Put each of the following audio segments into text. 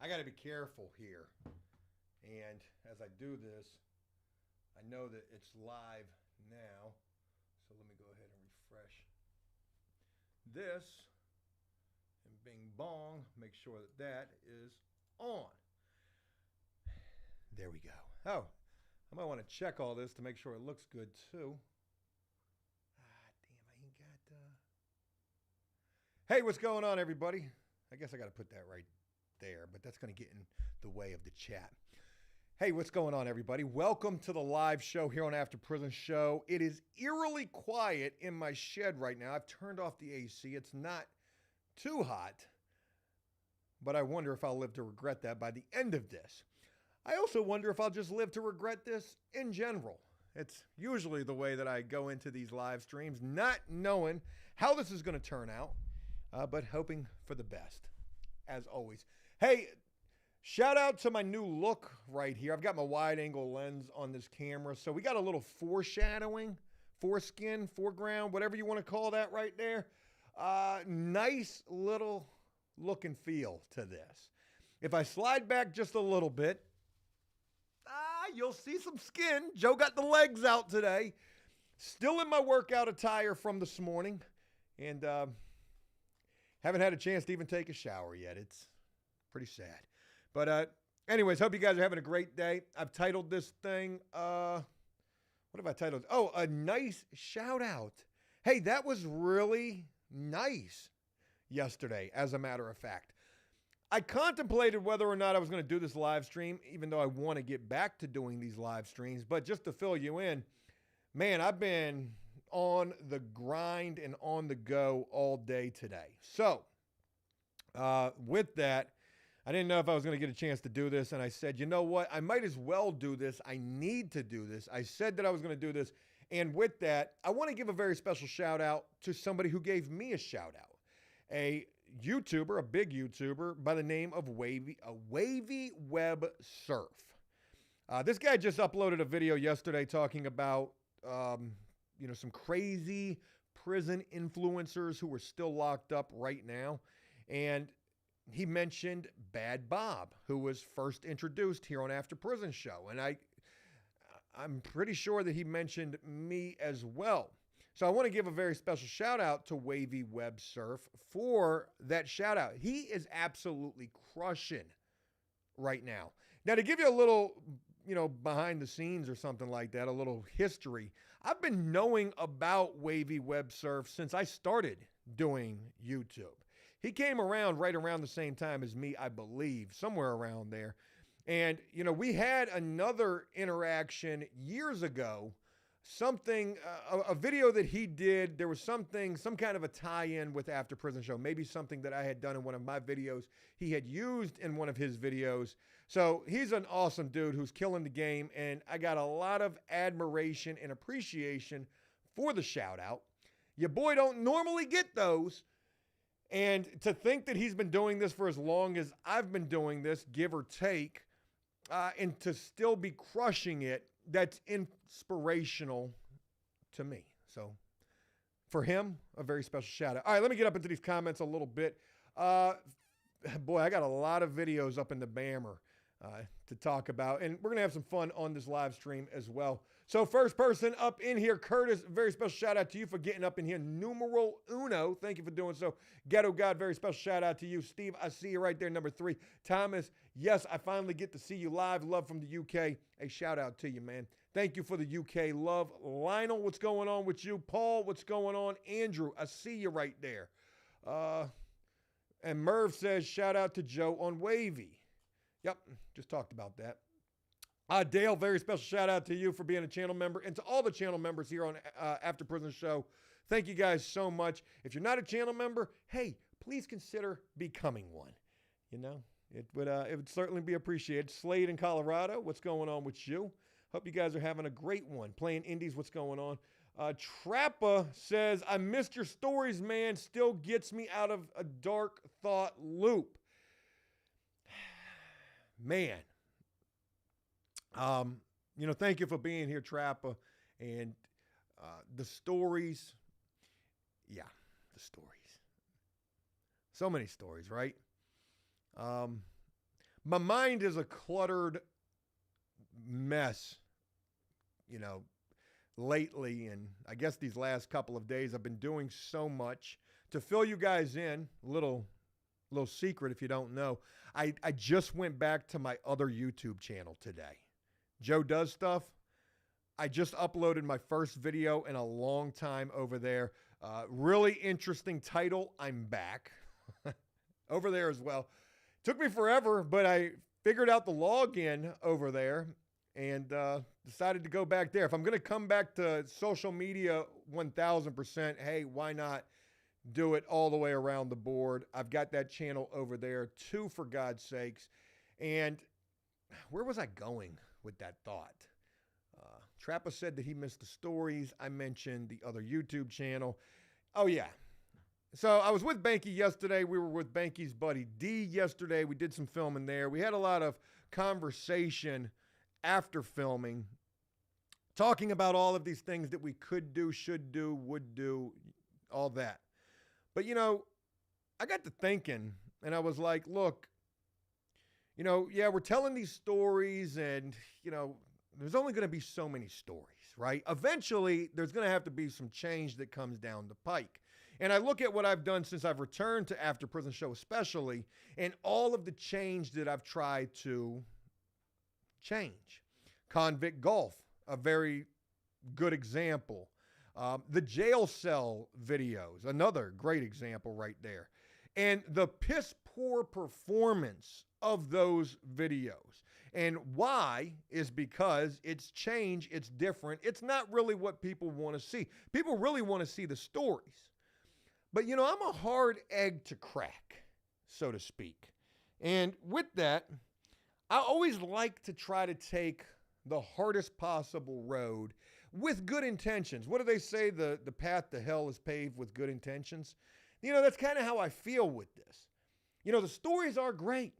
I got to be careful here. And as I do this, I know that it's live now. So let me go ahead and refresh this. And bing bong, make sure that that is on. There we go. Oh, I might want to check all this to make sure it looks good too. Damn, I ain't got... Hey, what's going on, everybody? I guess I got to put that right there, but that's going to get in the way of the chat. Hey, what's going on, everybody? Welcome to the live show here on After Prison Show. It is eerily quiet in my shed right now. I've turned off the AC. It's not too hot, but I wonder if I'll live to regret that by the end of this. I also wonder if I'll just live to regret this in general. It's usually the way that I go into these live streams, not knowing how this is going to turn out, but hoping for the best, as always. Hey, shout out to my new look right here. I've got my wide angle lens on this camera. So we got a little foreshadowing, foreskin, foreground, whatever you want to call that right there. Nice little look and feel to this. If I slide back just a little bit, you'll see some skin. Joe got the legs out today. Still in my workout attire from this morning. And haven't had a chance to even take a shower yet. It's pretty sad. But anyways, hope you guys are having a great day. I've titled this thing, what have I titled? Oh, a nice shout out. Hey, that was really nice yesterday, as a matter of fact. I contemplated whether or not I was going to do this live stream, even though I want to get back to doing these live streams. But just to fill you in, man, I've been on the grind and on the go all day today. So with that, I didn't know if I was going to get a chance to do this. And I said, you know what? I might as well do this. I need to do this. I said that I was going to do this. And with that, I want to give a very special shout out to somebody who gave me a shout out. A YouTuber, a big YouTuber by the name of Wavy Web Surf. This guy just uploaded a video yesterday talking about, some crazy prison influencers who are still locked up right now. And he mentioned Bad Bob, who was first introduced here on After Prison Show. And I'm pretty sure that he mentioned me as well. So I want to give a very special shout out to Wavy Web Surf for that shout out. He is absolutely crushing right now. Now, to give you a little, behind the scenes or something like that, a little history, I've been knowing about Wavy Web Surf since I started doing YouTube. He came around right around the same time as me, I believe, somewhere around there. And, we had another interaction years ago. Something, a video that he did, there was some kind of a tie-in with After Prison Show, maybe something that I had done in one of my videos. He had used in one of his videos. So he's an awesome dude who's killing the game, and I got a lot of admiration and appreciation for the shout out. Your boy don't normally get those. And to think that he's been doing this for as long as I've been doing this, give or take, and to still be crushing it, that's inspirational to me. So for him, a very special shout out. All right, let me get up into these comments a little bit. Boy, I got a lot of videos up in the Bammer to talk about, and we're going to have some fun on this live stream as well. So first person up in here, Curtis, very special shout out to you for getting up in here. Numero uno, thank you for doing so. Ghetto God, very special shout out to you. Steve, I see you right there, number 3. Thomas, yes, I finally get to see you live. Love from the UK. A shout out to you, man. Thank you for the UK love. Lionel, what's going on with you? Paul, what's going on? Andrew, I see you right there. And Merv says, shout out to Joe on Wavy. Yep, just talked about that. Dale, very special shout out to you for being a channel member, and to all the channel members here on After Prison Show. Thank you guys so much. If you're not a channel member, hey, please consider becoming one. It would certainly be appreciated. Slade in Colorado, what's going on with you? Hope you guys are having a great one. Playing indies, what's going on? Trappa says, I missed your stories, man. Still gets me out of a dark thought loop. Man. Thank you for being here, Trappa. And the stories. Yeah, the stories. So many stories, right? My mind is a cluttered mess, you know, lately. And I guess these last couple of days I've been doing so much. To fill you guys in, little secret if you don't know, I just went back to my other YouTube channel today. Joe Does Stuff. I just uploaded my first video in a long time over there. Really interesting title. I'm back over there as well. Took me forever, but I figured out the login over there and decided to go back there. If I'm going to come back to social media 1000%, hey, why not do it all the way around the board? I've got that channel over there too, for God's sakes. And where was I going with that thought? Trappa said that he missed the stories. I mentioned the other YouTube channel. Oh, yeah. So I was with Banky yesterday. We were with Banky's buddy D yesterday. We did some filming there. We had a lot of conversation after filming, talking about all of these things that we could do, should do, would do, all that. But, you know, I got to thinking, and I was like, look, you know, yeah, we're telling these stories, and, you know, there's only going to be so many stories, right? Eventually, there's going to have to be some change that comes down the pike. And I look at what I've done since I've returned to After Prison Show especially, and all of the change that I've tried to change. Convict Golf, a very good example. The jail cell videos, another great example right there. And the piss poor performance of those videos. And why is because it's change, it's different. It's not really what people want to see. People really want to see the stories. But, you know, I'm a hard egg to crack, so to speak. And with that, I always like to try to take the hardest possible road with good intentions. What do they say? The path to hell is paved with good intentions. You know, that's kind of how I feel with this. You know, the stories are great,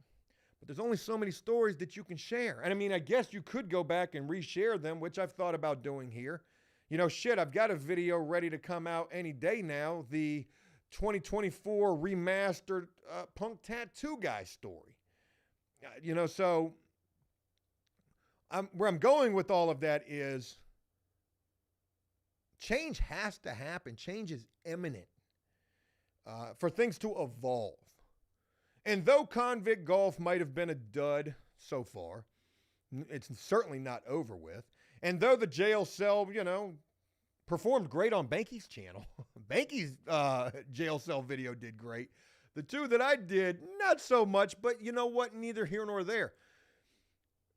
but there's only so many stories that you can share. And I mean, I guess you could go back and reshare them, which I've thought about doing here. You know, shit, I've got a video ready to come out any day now. The 2024 remastered Punk Tattoo Guy story. You know, so where I'm going with all of that is change has to happen. Change is imminent for things to evolve. And though Convict Golf might have been a dud so far, it's certainly not over with. And though the jail cell, you know, performed great on Banky's channel, Banky's jail cell video did great. The two that I did, not so much, but you know what? Neither here nor there.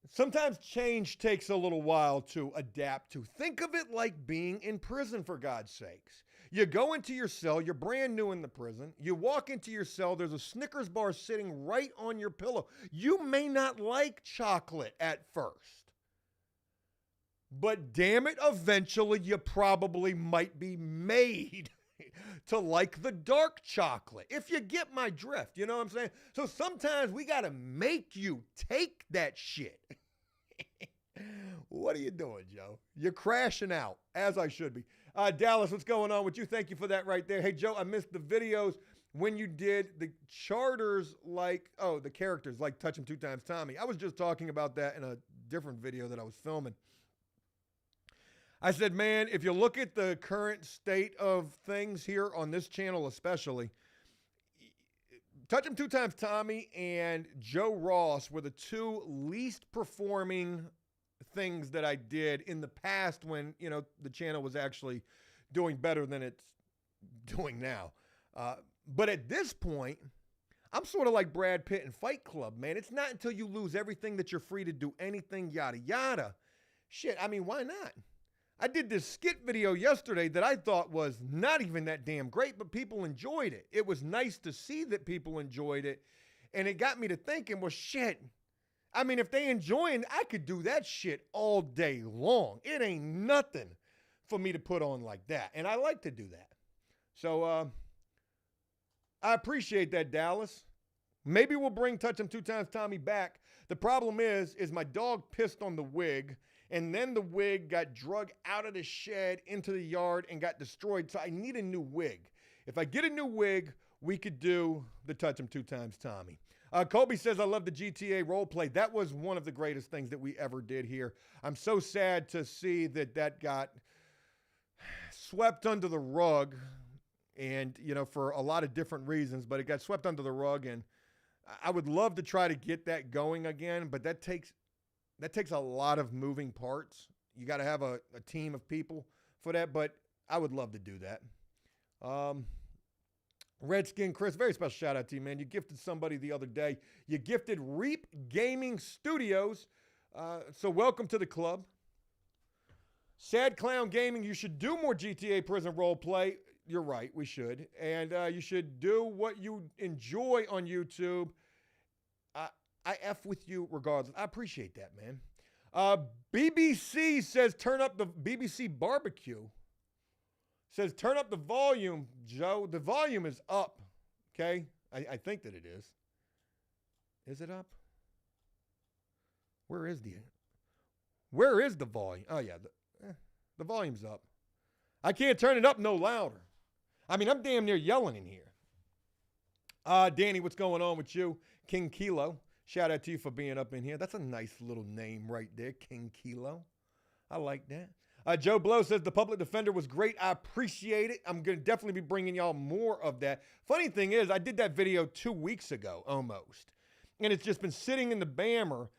Sometimes change takes a little while to adapt to. Think of it like being in prison, for God's sakes. You go into your cell, you're brand new in the prison. You walk into your cell, there's a Snickers bar sitting right on your pillow. You may not like chocolate at first, but damn it, eventually you probably might be made to like the dark chocolate, if you get my drift. You know what I'm saying? So sometimes we got to make you take that shit. What are you doing, Joe? You're crashing out, as I should be. Dallas, what's going on with you? Thank you for that right there. Hey, Joe, I missed the videos when you did the charters like, oh, the characters like Touch 'em 2 Times Tommy. I was just talking about that in a different video that I was filming. I said, man, if you look at the current state of things here on this channel especially, Touch 'em 2 Times Tommy and Joe Ross were the two least performing things that I did in the past when, you know, the channel was actually doing better than it's doing now. But at this point, I'm sort of like Brad Pitt in Fight Club, man. It's not until you lose everything that you're free to do anything, yada, yada. Shit, I mean, why not? I did this skit video yesterday that I thought was not even that damn great, but people enjoyed it. It was nice to see that people enjoyed it. And it got me to thinking, well, shit. I mean, if they enjoying, I could do that shit all day long. It ain't nothing for me to put on like that. And I like to do that. So I appreciate that, Dallas. Maybe we'll bring Touch 'em 2 Times Tommy back. The problem is my dog pissed on the wig. And then the wig got drug out of the shed into the yard and got destroyed. So I need a new wig. If I get a new wig, we could do the touch 'em 2 times Tommy. Kobe says, I love the GTA role play. That was one of the greatest things that we ever did here. I'm so sad to see that got swept under the rug, and, you know, for a lot of different reasons, but it got swept under the rug, and I would love to try to get that going again, but that takes a lot of moving parts. You got to have a team of people for that, but I would love to do that. Redskin Chris, very special shout out to you, man. You gifted somebody the other day. You gifted Reap Gaming Studios. So welcome to the club. Sad Clown Gaming, you should do more GTA prison role play. You're right, we should. And you should do what you enjoy on YouTube. I F with you regardless. I appreciate that, man. BBC says turn up the BBC barbecue. Says turn up the volume, Joe. The volume is up, okay? I think that it is. Is it up? Where is the volume? Oh, yeah, the volume's up. I can't turn it up no louder. I mean, I'm damn near yelling in here. Danny, what's going on with you? King Kilo, shout out to you for being up in here. That's a nice little name right there, King Kilo. I like that. Joe Blow says the public defender was great. I appreciate it. I'm going to definitely be bringing y'all more of that. Funny thing is, I did that video 2 weeks ago almost, and it's just been sitting in the bammer.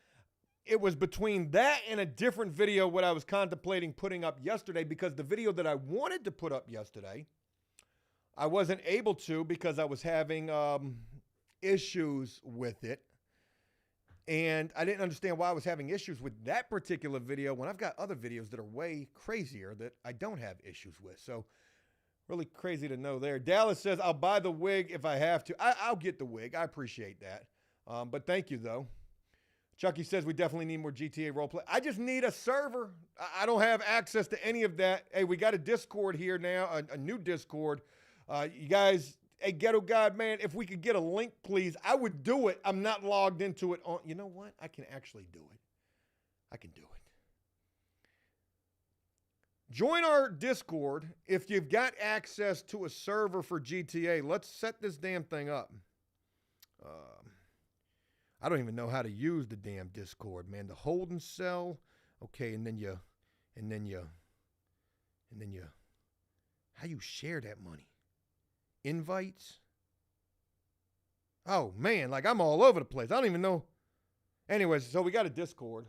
It was between that and a different video what I was contemplating putting up yesterday, because the video that I wanted to put up yesterday, I wasn't able to because I was having issues with it. And I didn't understand why I was having issues with that particular video when I've got other videos that are way crazier that I don't have issues with. So really crazy to know there. Dallas says, I'll buy the wig if I have to. I'll get the wig. I appreciate that. But thank you, though. Chucky says, we definitely need more GTA roleplay. I just need a server. I don't have access to any of that. Hey, we got a Discord here now, a new Discord. You guys... Hey, Ghetto God, man, if we could get a link, please, I would do it. I'm not logged into it. You know what? I can actually do it. I can do it. Join our Discord if you've got access to a server for GTA. Let's set this damn thing up. I don't even know how to use the damn Discord, man. The holding cell. Okay, and then you, how you share that money? Invites. Oh man, like I'm all over the place. I don't even know. Anyways, so we got a Discord.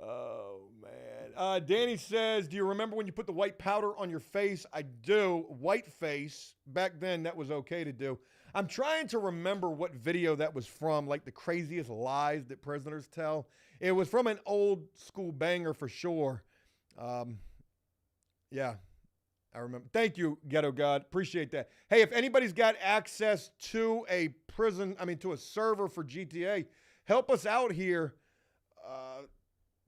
Oh man. Danny says, do you remember when you put the white powder on your face? I do. White face. Back then that was okay to do. I'm trying to remember what video that was from, like the craziest lies that prisoners tell. It was from an old school banger for sure. Yeah. I remember. Thank you, Ghetto God. Appreciate that. Hey, if anybody's got access to a to a server for GTA, help us out here.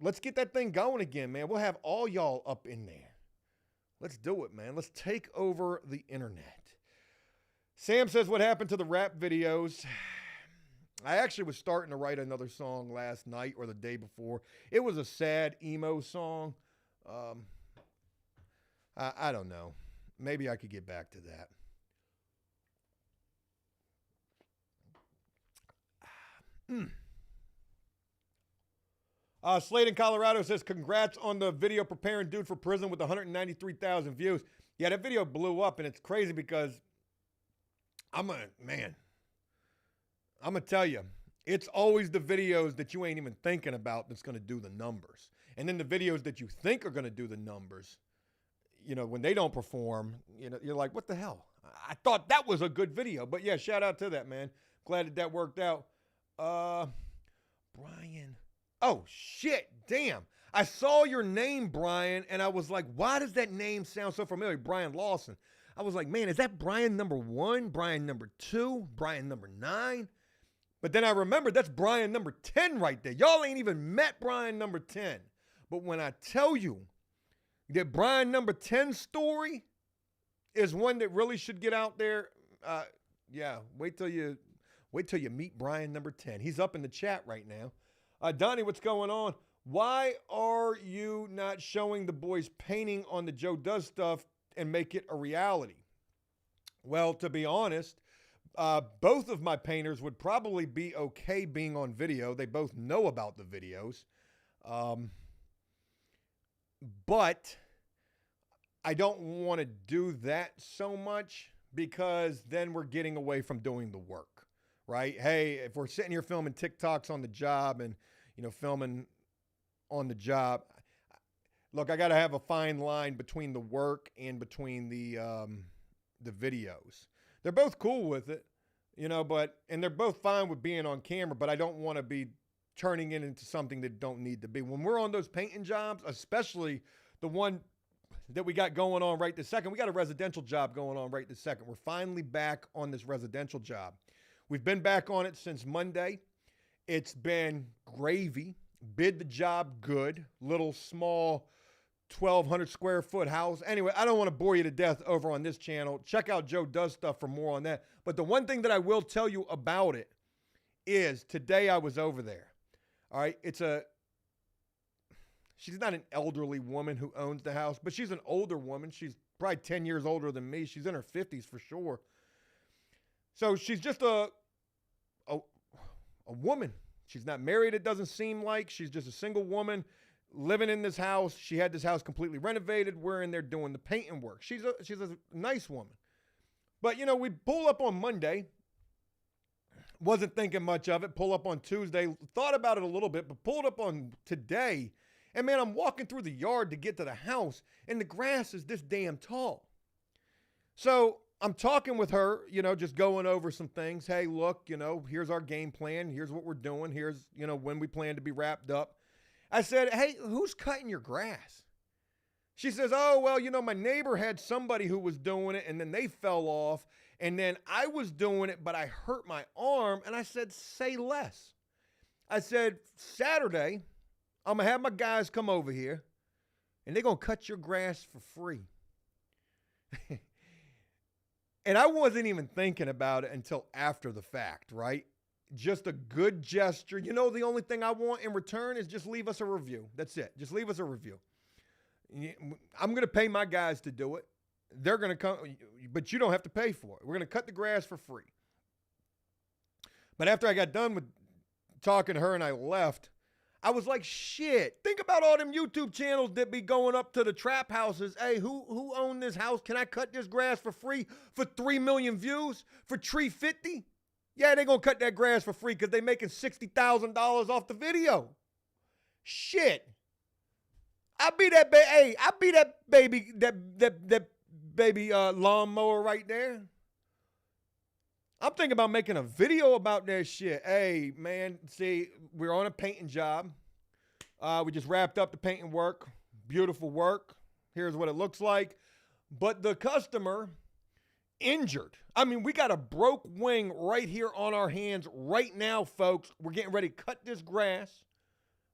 Let's get that thing going again, man. We'll have all y'all up in there. Let's do it, man. Let's take over the internet. Sam says, what happened to the rap videos? I actually was starting to write another song last night or the day before. It was a sad emo song. I don't know. Maybe I could get back to that. Slade in Colorado says, congrats on the video preparing dude for prison with 193,000 views. Yeah, that video blew up, and it's crazy because I'm going to tell you, it's always the videos that you ain't even thinking about that's going to do the numbers. And then the videos that you think are going to do the numbers, you know, when they don't perform, you know, you're like, what the hell? I thought that was a good video. But yeah, shout out to that, man. Glad that worked out. Brian. Oh, shit. Damn. I saw your name, Brian, and I was like, why does that name sound so familiar? Brian Lawson. I was like, man, is that Brian number 1, Brian number 2, Brian number 9? But then I remembered that's Brian number 10 right there. Y'all ain't even met Brian number 10. But when I tell you, that Brian number 10 story is one that really should get out there. Yeah, wait till you meet Brian number 10. He's up in the chat right now. Donnie, what's going on? Why are you not showing the boys painting on the Joe Does stuff and make it a reality? Well, to be honest, both of my painters would probably be okay being on video. They both know about the videos. But I don't want to do that so much because then we're getting away from doing the work, right? Hey, if we're sitting here filming TikToks on the job and, filming on the job, look, I got to have a fine line between the work and between the videos. They're both cool with it, and they're both fine with being on camera, but I don't want to be turning it into something that don't need to be. When we're on those painting jobs, especially the one that we got going on right this second, we got a residential job going on right this second. We're finally back on this residential job. We've been back on it since Monday. It's been gravy. Bid the job good. Little small 1,200 square foot house. Anyway, I don't want to bore you to death over on this channel. Check out Joe Does Stuff for more on that. But the one thing that I will tell you about it is today I was over there. All right, she's not an elderly woman who owns the house, but she's an older woman. She's probably 10 years older than me. She's in her 50s for sure. So she's just a woman. She's not married, it doesn't seem like. She's just a single woman living in this house. She had this house completely renovated. We're in there doing the painting work. She's a nice woman. But, we pull up on Monday. Wasn't thinking much of it. Pull up on Tuesday. Thought about it a little bit, but pulled up on today. And, man, I'm walking through the yard to get to the house, and the grass is this damn tall. So I'm talking with her, just going over some things. Hey, look, here's our game plan. Here's what we're doing. Here's, when we plan to be wrapped up. I said, hey, who's cutting your grass? She says, oh, well, my neighbor had somebody who was doing it, and then they fell off. And then I was doing it, but I hurt my arm. And I said, say less. I said, Saturday, I'm going to have my guys come over here, and they're going to cut your grass for free. And I wasn't even thinking about it until after the fact, right? Just a good gesture. The only thing I want in return is just leave us a review. That's it. Just leave us a review. I'm going to pay my guys to do it. They're going to come, but you don't have to pay for it. We're going to cut the grass for free. But after I got done with talking to her and I left, I was like, shit, think about all them YouTube channels that be going up to the trap houses. Hey, who owned this house? Can I cut this grass for free for 3 million views for $350? Yeah, they're going to cut that grass for free because they making $60,000 off the video. Shit. I be that baby lawnmower right there. I'm thinking about making a video about that shit. Hey, man, see, we're on a painting job. We just wrapped up the painting work. Beautiful work. Here's what it looks like. But the customer injured. I mean, we got a broke wing right here on our hands right now, folks. We're getting ready to cut this grass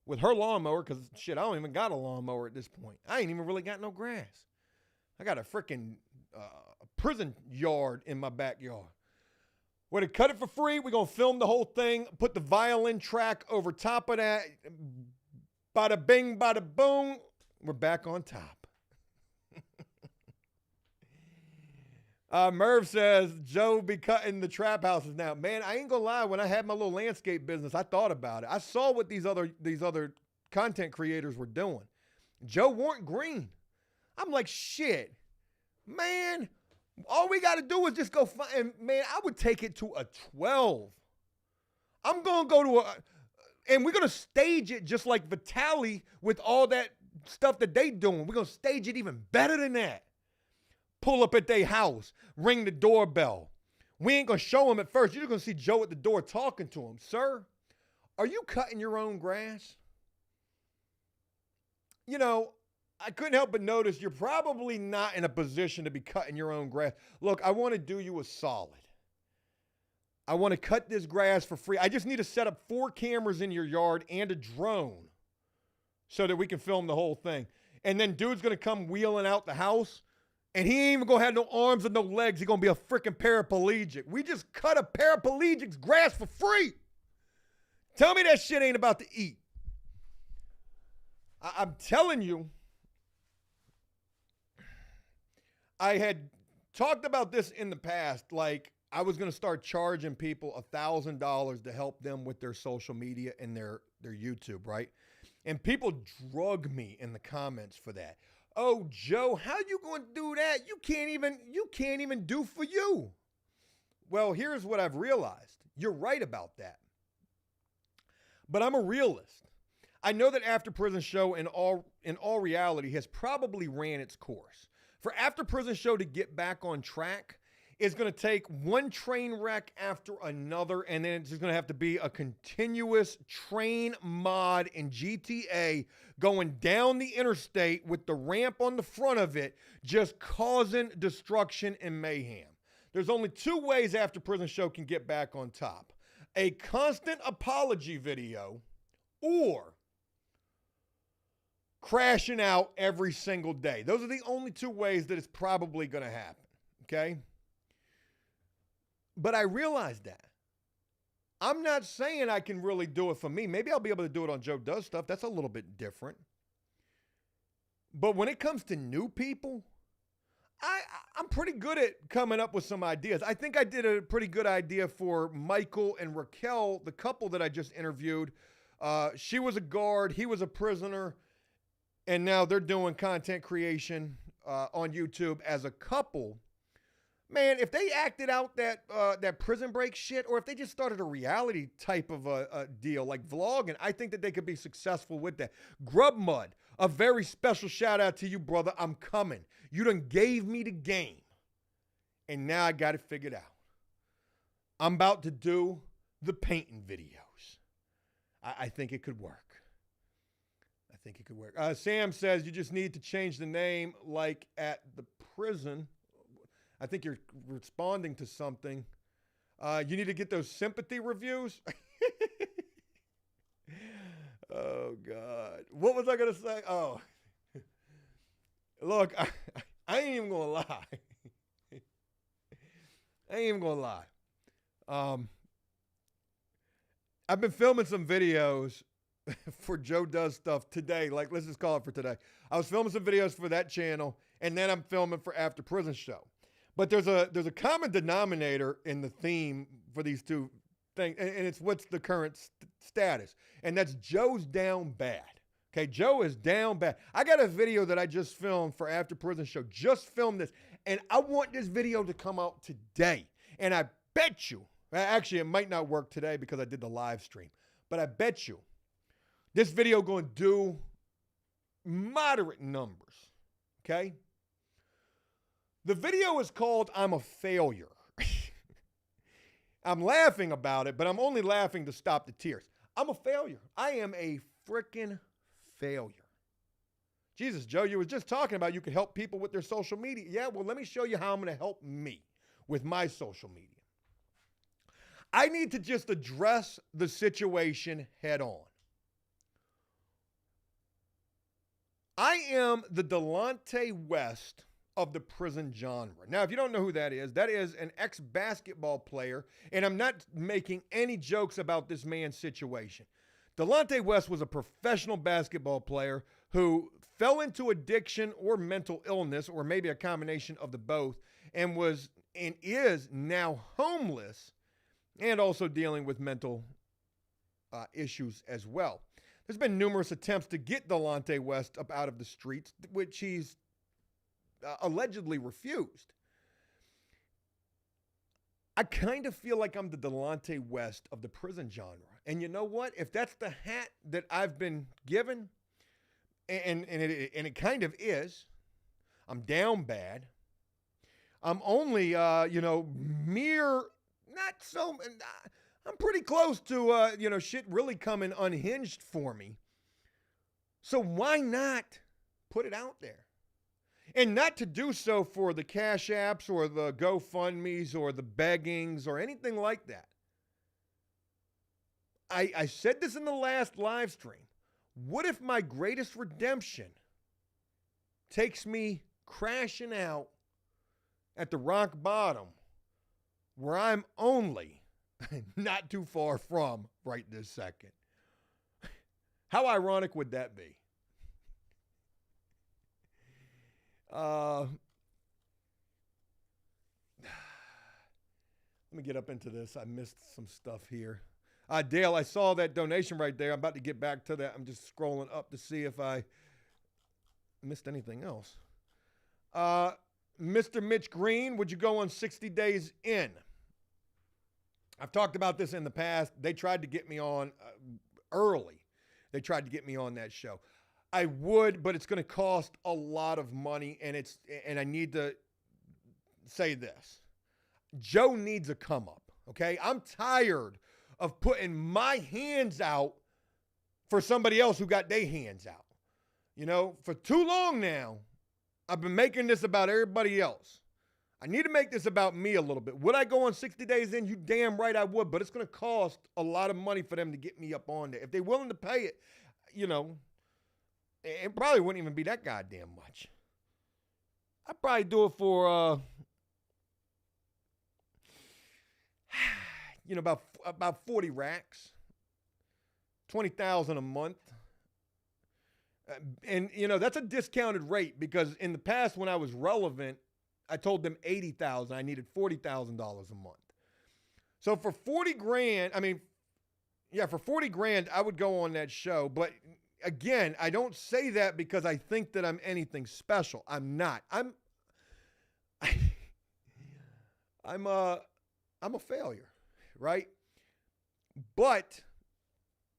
with her lawnmower because, shit, I don't even got a lawnmower at this point. I ain't even really got no grass. I got a freaking prison yard in my backyard. We're going to cut it for free. We're going to film the whole thing, put the violin track over top of that. Bada bing, bada boom. We're back on top. Merv says, Joe be cutting the trap houses now. Man, I ain't going to lie. When I had my little landscape business, I thought about it. I saw what these other content creators were doing. Joe weren't green. I'm like, shit, man, all we got to do is just go find, and man, I would take it to a 12. I'm going to go to and we're going to stage it just like Vitaly with all that stuff that they doing. We're going to stage it even better than that. Pull up at their house, ring the doorbell. We ain't going to show them at first. You're just going to see Joe at the door talking to him. Sir, are you cutting your own grass? I couldn't help but notice you're probably not in a position to be cutting your own grass. Look, I want to do you a solid. I want to cut this grass for free. I just need to set up 4 cameras in your yard and a drone so that we can film the whole thing. And then dude's going to come wheeling out the house, and he ain't even going to have no arms and no legs. He's going to be a freaking paraplegic. We just cut a paraplegic's grass for free. Tell me that shit ain't about to eat. I'm telling you, I had talked about this in the past. Like, I was going to start charging people $1,000 to help them with their social media and their YouTube, right? And people drug me in the comments for that. Oh, Joe, how you going to do that? You can't even do for you. Well, here's what I've realized. You're right about that. But I'm a realist. I know that After Prison Show in all reality has probably ran its course. For After Prison Show to get back on track, it's going to take one train wreck after another, and then it's just going to have to be a continuous train mod in GTA going down the interstate with the ramp on the front of it, just causing destruction and mayhem. There's only two ways After Prison Show can get back on top. A constant apology video or crashing out every single day. Those are the only two ways that it's probably going to happen, okay? But I realize that. I'm not saying I can really do it for me. Maybe I'll be able to do it on Joe Does Stuff. That's a little bit different. But when it comes to new people, I'm pretty good at coming up with some ideas. I think I did a pretty good idea for Michael and Raquel, the couple that I just interviewed. She was a guard. He was a prisoner. And now they're doing content creation on YouTube as a couple. Man, if they acted out that prison break shit, or if they just started a reality type of a deal like vlogging, I think that they could be successful with that. Grub Mud, a very special shout out to you, brother. I'm coming. You done gave me the game, and now I got it figured out. I'm about to do the painting videos. I think it could work. I think it could work. Sam says you just need to change the name like at the prison. I think you're responding to something. You need to get those sympathy reviews. Oh, God. What was I going to say? Oh, look, I ain't even going to lie. I ain't even going to lie. I've been filming some videos for Joe Does Stuff today. Like, let's just call it for today. I was filming some videos for that channel, and then I'm filming for After Prison Show. But there's a common denominator in the theme for these two things, and it's what's the current status. And that's Joe's down bad. Okay, Joe is down bad. I got a video that I just filmed for After Prison Show. Just filmed this, and I want this video to come out today. And I bet you, actually, it might not work today because I did the live stream, but I bet you this video going to do moderate numbers, okay? The video is called I'm a Failure. I'm laughing about it, but I'm only laughing to stop the tears. I'm a failure. I am a freaking failure. Jesus, Joe, you were just talking about you could help people with their social media. Yeah, well, let me show you how I'm going to help me with my social media. I need to just address the situation head on. I am the Delonte West of the prison genre. Now, if you don't know who that is an ex-basketball player, and I'm not making any jokes about this man's situation. Delonte West was a professional basketball player who fell into addiction or mental illness, or maybe a combination of the both, and is now homeless and also dealing with mental issues as well. There's been numerous attempts to get Delonte West up out of the streets, which he's allegedly refused. I kind of feel like I'm the Delonte West of the prison genre. And you know what? If that's the hat that I've been given, and it kind of is, I'm down bad. I'm only, mere, not so, I'm pretty close to, shit really coming unhinged for me. So why not put it out there? And not to do so for the Cash Apps or the GoFundMes or the beggings or anything like that. I said this in the last live stream. What if my greatest redemption takes me crashing out at the rock bottom where I'm only not too far from right this second? How ironic would that be? me get up into this. I missed some stuff here. Dale, I saw that donation right there. I'm about to get back to that. I'm just scrolling up to see if I missed anything else. Mr. Mitch Green, would you go on 60 Days In? I've talked about this in the past. They tried to get me on early. They tried to get me on that show. I would, but it's going to cost a lot of money, and I need to say this. Joe needs a come up, okay? I'm tired of putting my hands out for somebody else who got their hands out. You know, for too long now, I've been making this about everybody else. I need to make this about me a little bit. Would I go on 60 Days In? You damn right I would, but it's going to cost a lot of money for them to get me up on there. If they're willing to pay it, you know, it probably wouldn't even be that goddamn much. I'd probably do it for, you know, about 40 racks, 20,000 a month. And, you know, that's a discounted rate because in the past when I was relevant, I told them 80,000. I needed $40,000 a month. So for 40 grand, for 40 grand, I would go on that show. But again, I don't say that because I think that I'm anything special. I'm not. I'm a failure, right? But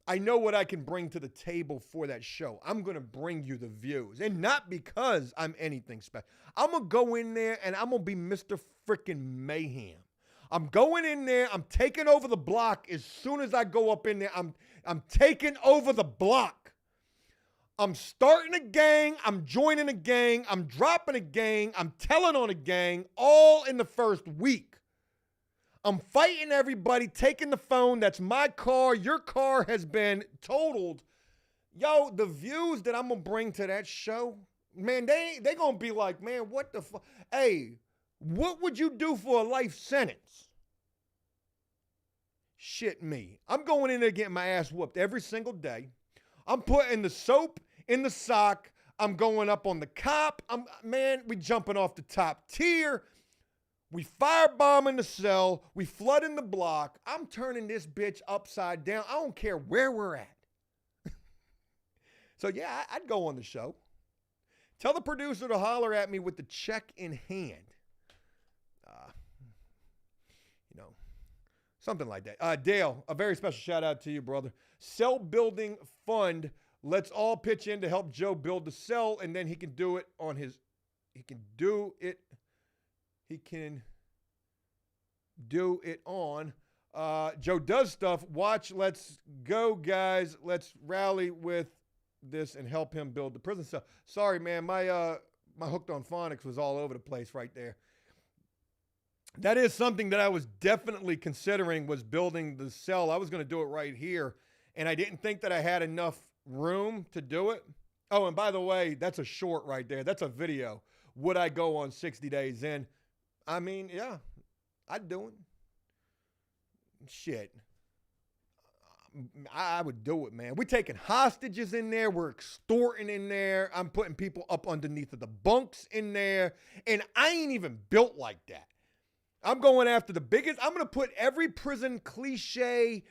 I know what I can bring to the table for that show. I'm going to bring you the views. And not because I'm anything special. I'm going to go in there and I'm going to be Mr. Freaking Mayhem. I'm going in there. I'm taking over the block as soon as I go up in there. I'm taking over the block. I'm starting a gang. I'm joining a gang. I'm dropping a gang. I'm telling on a gang all in the first week. I'm fighting everybody, taking the phone. That's my car. Your car has been totaled. Yo, the views that I'm going to bring to that show, man, they going to be like, man, what the fuck? Hey, what would you do for a life sentence? Shit me. I'm going in there getting my ass whooped every single day. I'm putting the soap in the sock. I'm going up on the cop. We jumping off the top tier. We firebombing the cell. We flooding the block. I'm turning this bitch upside down. I don't care where we're at. So, yeah, I'd go on the show. Tell the producer to holler at me with the check in hand. You know, something like that. Dale, a very special shout out to you, brother. Cell building fund. Let's all pitch in to help Joe build the cell, and then he can do it on his, he can do it on. Joe does stuff. Watch. Let's go, guys. Let's rally with this and help him build the prison cell. Sorry, man. My hooked on phonics was all over the place right there. That is something that I was definitely considering, was building the cell. I was going to do it right here, and I didn't think that I had enough room to do it. Oh, and by the way, that's a short right there. That's a video. Would I go on 60 Days In? I mean, yeah, I'd do it. Shit. I would do it, man. We're taking hostages in there. We're extorting in there. I'm putting people up underneath of the bunks in there. And I ain't even built like that. I'm going after the biggest. I'm going to put every prison cliche,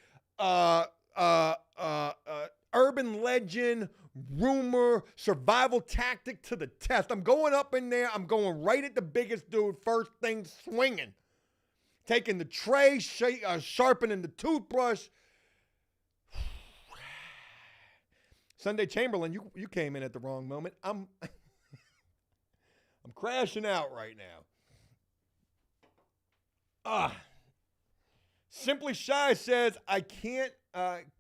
urban legend, rumor, survival tactic to the test. I'm going up in there. I'm going right at the biggest dude, first thing swinging. Taking the tray, sharpening the toothbrush. Sunday Chamberlain, you came in at the wrong moment. I'm crashing out right now. Simply Shy says, I can't,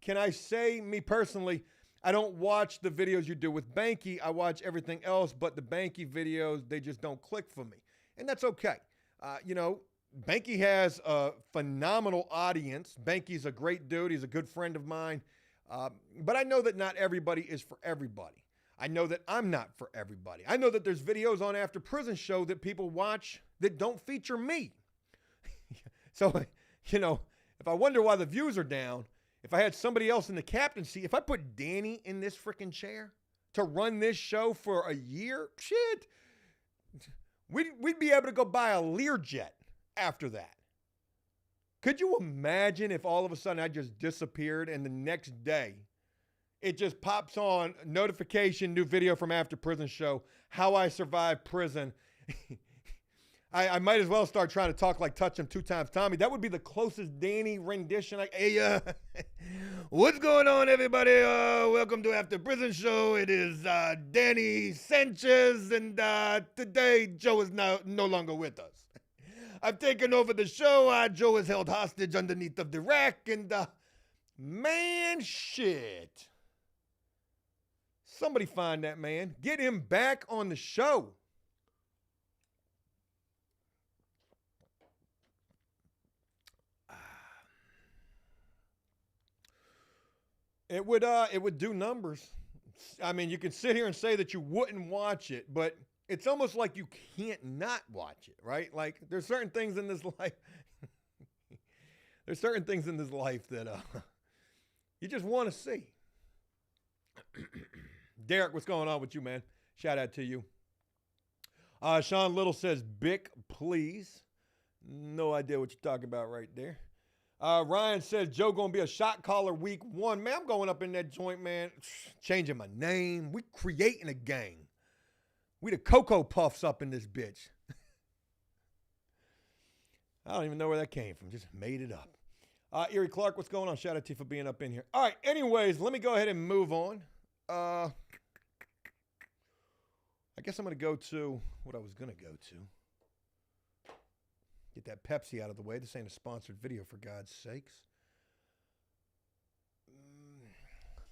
can I say me personally, I don't watch the videos you do with Banky. I watch everything else, but the Banky videos, they just don't click for me. And that's okay. You know, Banky has a phenomenal audience. Banky's a great dude. He's a good friend of mine. But I know that not everybody is for everybody. I know that I'm not for everybody. I know that there's videos on After Prison Show that people watch that don't feature me. So, you know, if I wonder why the views are down, if I had somebody else in the captaincy, if I put Danny in this freaking chair to run this show for a year, shit, we'd be able to go buy a Learjet after that. Could you imagine if all of a sudden I just disappeared and the next day it just pops on notification, new video from After Prison Show, how I survived prison. I might as well start trying to talk like Touch Him 2 Times Tommy. That would be the closest Danny rendition. Hey, what's going on, everybody? Welcome to After Prison Show. It is Danny Sanchez, and today Joe is no longer with us. I've taken over the show. Joe is held hostage underneath of the rack, and man, shit. Somebody find that man. Get him back on the show. It would do numbers. I mean, you can sit here and say that you wouldn't watch it, but it's almost like you can't not watch it, right? Like there's certain things in this life. There's certain things in this life that you just want to see. Derek, what's going on with you, man? Shout out to you. Sean Little says, Bic, please. No idea what you're talking about right there. Ryan says, Joe going to be a shot caller week 1. Man, I'm going up in that joint, man. Changing my name. We creating a gang. We the Cocoa Puffs up in this bitch. I don't even know where that came from. Just made it up. Erie Clark, what's going on? Shout out to you for being up in here. All right, anyways, let me go ahead and move on. I guess I'm going to go to what I was going to go to. Get that Pepsi out of the way. This ain't a sponsored video, for God's sakes.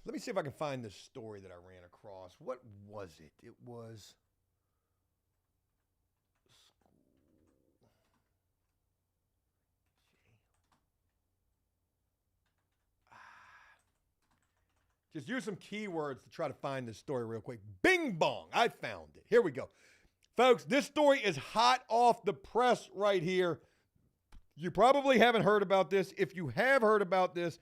Let me see if I can find this story that I ran across. What was it? It was... Just use some keywords to try to find this story real quick. Bing bong. I found it. Here we go. Folks, this story is hot off the press right here. You probably haven't heard about this. If you have heard about this,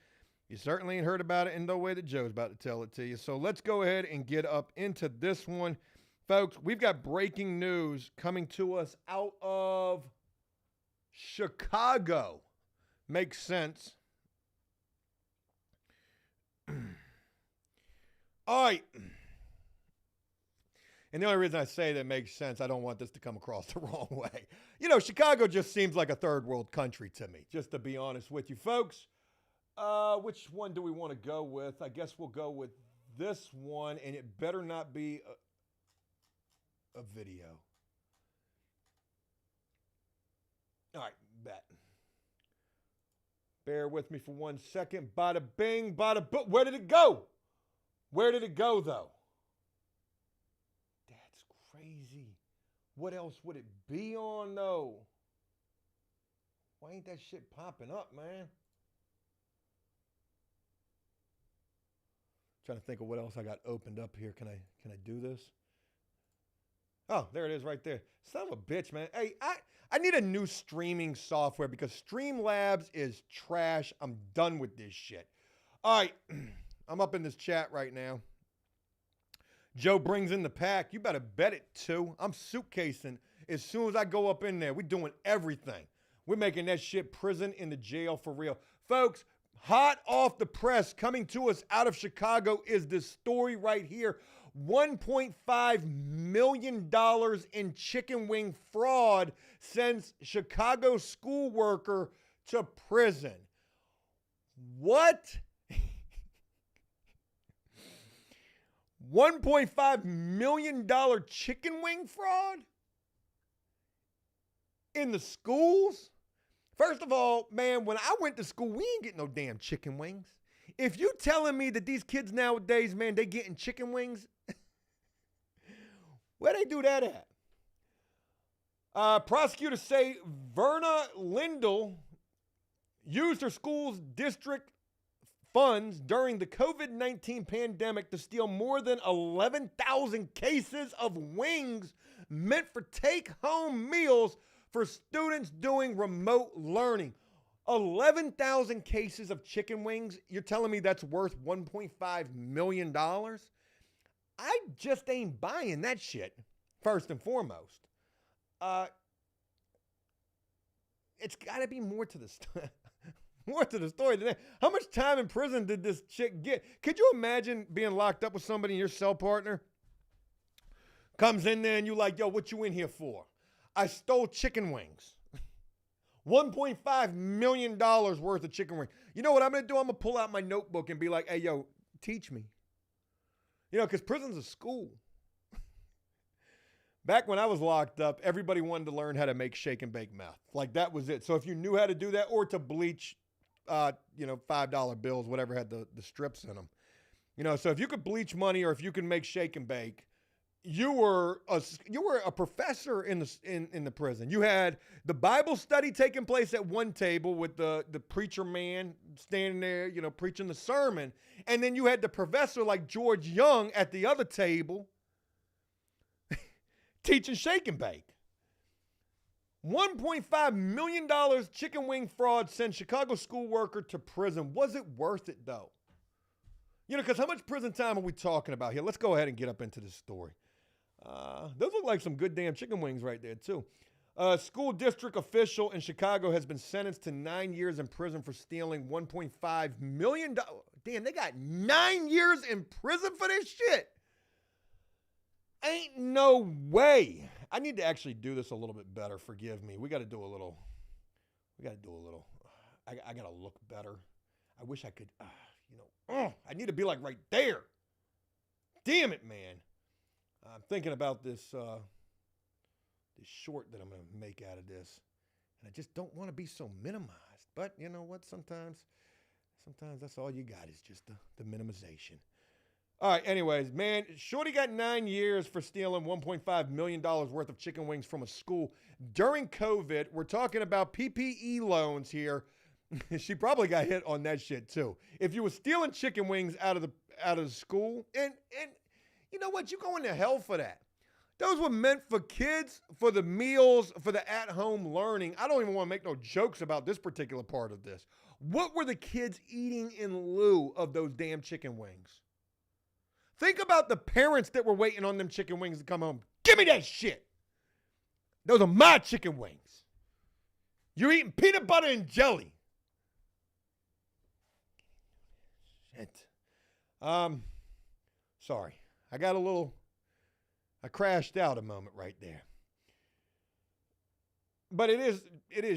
you certainly ain't heard about it in the way that Joe's about to tell it to you. So let's go ahead and get up into this one. Folks, we've got breaking news coming to us out of Chicago. Makes sense. All right. And the only reason I say that makes sense, I don't want this to come across the wrong way. You know, Chicago just seems like a third world country to me, just to be honest with you folks. Which one do we want to go with? I guess we'll go with this one, and it better not be a video. All right, bet. Bear with me for 1 second. Bada bing, bada boom. Where did it go? Where did it go, though? That's crazy. What else would it be on, though? Why ain't that shit popping up, man? Trying to think of what else I got opened up here. Can I do this? Oh, there it is right there. Son of a bitch, man. Hey, I need a new streaming software because Streamlabs is trash. I'm done with this shit. All right. I'm up in this chat right now. Joe brings in the pack. You better bet it, too. I'm suitcasing. As soon as I go up in there, we're doing everything. We're making that shit prison in the jail for real. Folks, hot off the press, coming to us out of Chicago is this story right here. $1.5 million in chicken wing fraud sends Chicago school worker to prison. What? $1.5 million chicken wing fraud in the schools? First of all, man, when I went to school, we ain't getting no damn chicken wings. If you telling me that these kids nowadays, man, they getting chicken wings, where they do that at? Prosecutors say Verna Lindell used her school's district funds during the COVID-19 pandemic to steal more than 11,000 cases of wings meant for take-home meals for students doing remote learning. 11,000 cases of chicken wings. You're telling me that's worth $1.5 million? I just ain't buying that shit, first and foremost. it's got to be more to the story. More to the story than that. How much time in prison did this chick get? Could you imagine being locked up with somebody and your cell partner comes in there and you like, yo, what you in here for? I stole chicken wings. $1.5 million worth of chicken wings. You know what I'm going to do? I'm going to pull out my notebook and be like, hey, yo, teach me. You know, because prison's a school. Back when I was locked up, everybody wanted to learn how to make shake and bake meth. Like, that was it. So if you knew how to do that, or to bleach, $5 bills, whatever had the strips in them. You know, so if you could bleach money or if you could make shake and bake, you were a professor in the prison. You had the Bible study taking place at one table with the preacher man standing there, you know, preaching the sermon. And then you had the professor like George Young at the other table teaching shake and bake. $1.5 million chicken wing fraud sends Chicago school worker to prison. Was it worth it, though? You know, because how much prison time are we talking about here? Let's go ahead and get up into this story. Those look like some good damn chicken wings right there, too. School district official in Chicago has been sentenced to 9 years in prison for stealing $1.5 million. Damn, they got 9 years in prison for this shit. Ain't no way. I need to actually do this a little bit better. Forgive me. We got to do a little. I got to look better. I wish I could, I need to be like right there. Damn it, man. I'm thinking about this short that I'm going to make out of this. And I just don't want to be so minimized. But you know what? Sometimes that's all you got is just the minimization. All right, anyways, man, Shorty got 9 years for stealing $1.5 million worth of chicken wings from a school during COVID. We're talking about PPE loans here. She probably got hit on that shit too. If you were stealing chicken wings out of the school, and you know what, you going to hell for that. Those were meant for kids, for the meals, for the at-home learning. I don't even want to make no jokes about this particular part of this. What were the kids eating in lieu of those damn chicken wings? Think about the parents that were waiting on them chicken wings to come home. Give me that shit. Those are my chicken wings. You're eating peanut butter and jelly. Shit. Sorry. I crashed out a moment right there. But it is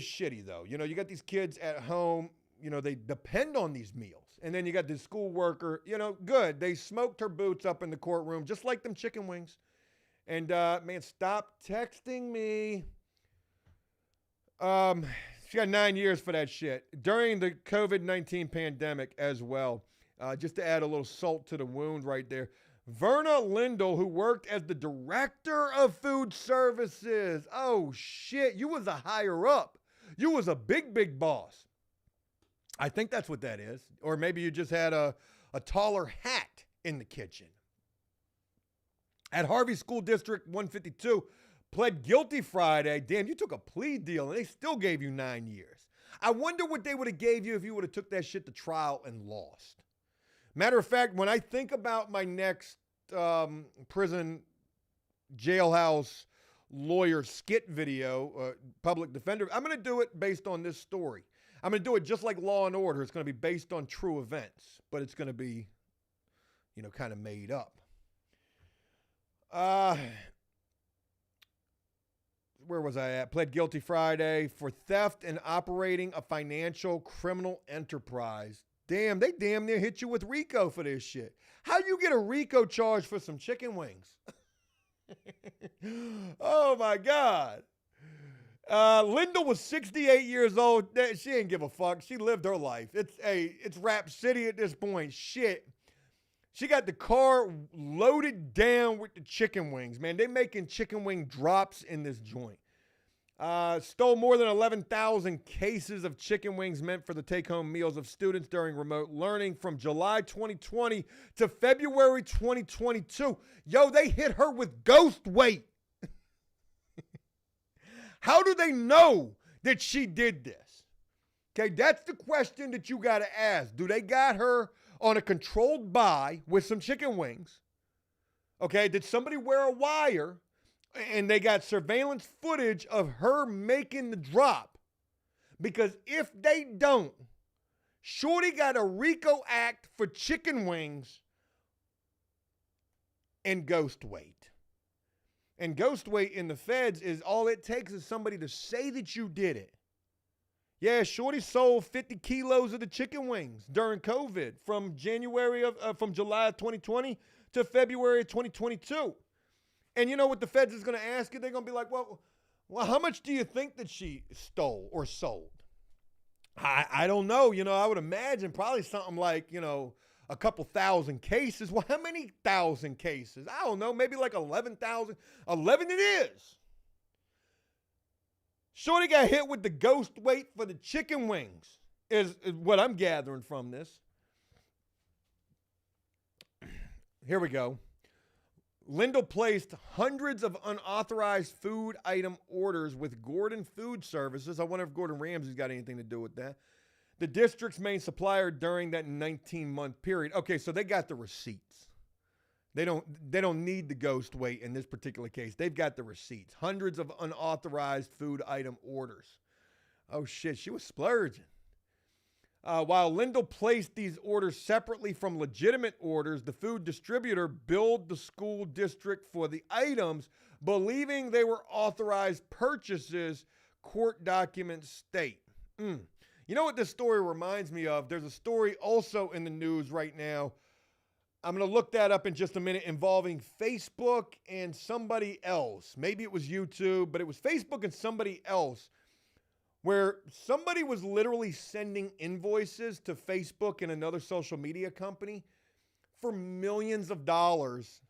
shitty though. You know, you got these kids at home, you know, they depend on these meals. And then you got this school worker, you know, good. They smoked her boots up in the courtroom, just like them chicken wings. And, man, stop texting me. She got 9 years for that shit. During the COVID-19 pandemic as well, just to add a little salt to the wound right there, Verna Lindell, who worked as the director of food services. Oh, shit. You was a higher up. You was a big boss. I think that's what that is. Or maybe you just had a taller hat in the kitchen. At Harvey School District 152, pled guilty Friday. Damn, you took a plea deal and they still gave you 9 years. I wonder what they would have gave you if you would have took that shit to trial and lost. Matter of fact, when I think about my next prison jailhouse lawyer skit video, public defender, I'm going to do it based on this story. I'm going to do it just like Law and Order. It's going to be based on true events, but it's going to be, you know, kind of made up. Where was I at? Pled guilty Friday for theft and operating a financial criminal enterprise. Damn, they damn near hit you with RICO for this shit. How you get a RICO charge for some chicken wings? Oh my God. Linda was 68 years old. She didn't give a fuck. She lived her life. It's Rap City at this point. Shit. She got the car loaded down with the chicken wings, man. They making chicken wing drops in this joint. Stole more than 11,000 cases of chicken wings meant for the take-home meals of students during remote learning from July 2020 to February 2022. Yo, they hit her with ghost weight. How do they know that she did this? Okay, that's the question that you got to ask. Do they got her on a controlled buy with some chicken wings? Okay, did somebody wear a wire and they got surveillance footage of her making the drop? Because if they don't, Shorty got a RICO act for chicken wings and ghost weight. And ghost weight in the feds is all it takes is somebody to say that you did it. Yeah, Shorty sold 50 kilos of the chicken wings during COVID from July of 2020 to February of 2022. And you know what the feds is going to ask you? They're going to be like, well, how much do you think that she stole or sold? I don't know. I would imagine probably something like, a couple thousand cases. Well, how many thousand cases? I don't know. Maybe like 11,000. 11 it is. Shorty got hit with the ghost weight for the chicken wings, is what I'm gathering from this. Here we go. Lindell placed hundreds of unauthorized food item orders with Gordon Food Services. I wonder if Gordon Ramsay's got anything to do with that. The district's main supplier during that 19-month period. Okay, so they got the receipts. They don't need the ghost weight in this particular case. They've got the receipts. Hundreds of unauthorized food item orders. Oh, shit, she was splurging. While Lindell placed these orders separately from legitimate orders, the food distributor billed the school district for the items, believing they were authorized purchases, court documents state. You know what this story reminds me of? There's a story also in the news right now. I'm going to look that up in just a minute, involving Facebook and somebody else. Maybe it was YouTube, but it was Facebook and somebody else, where somebody was literally sending invoices to Facebook and another social media company for millions of dollars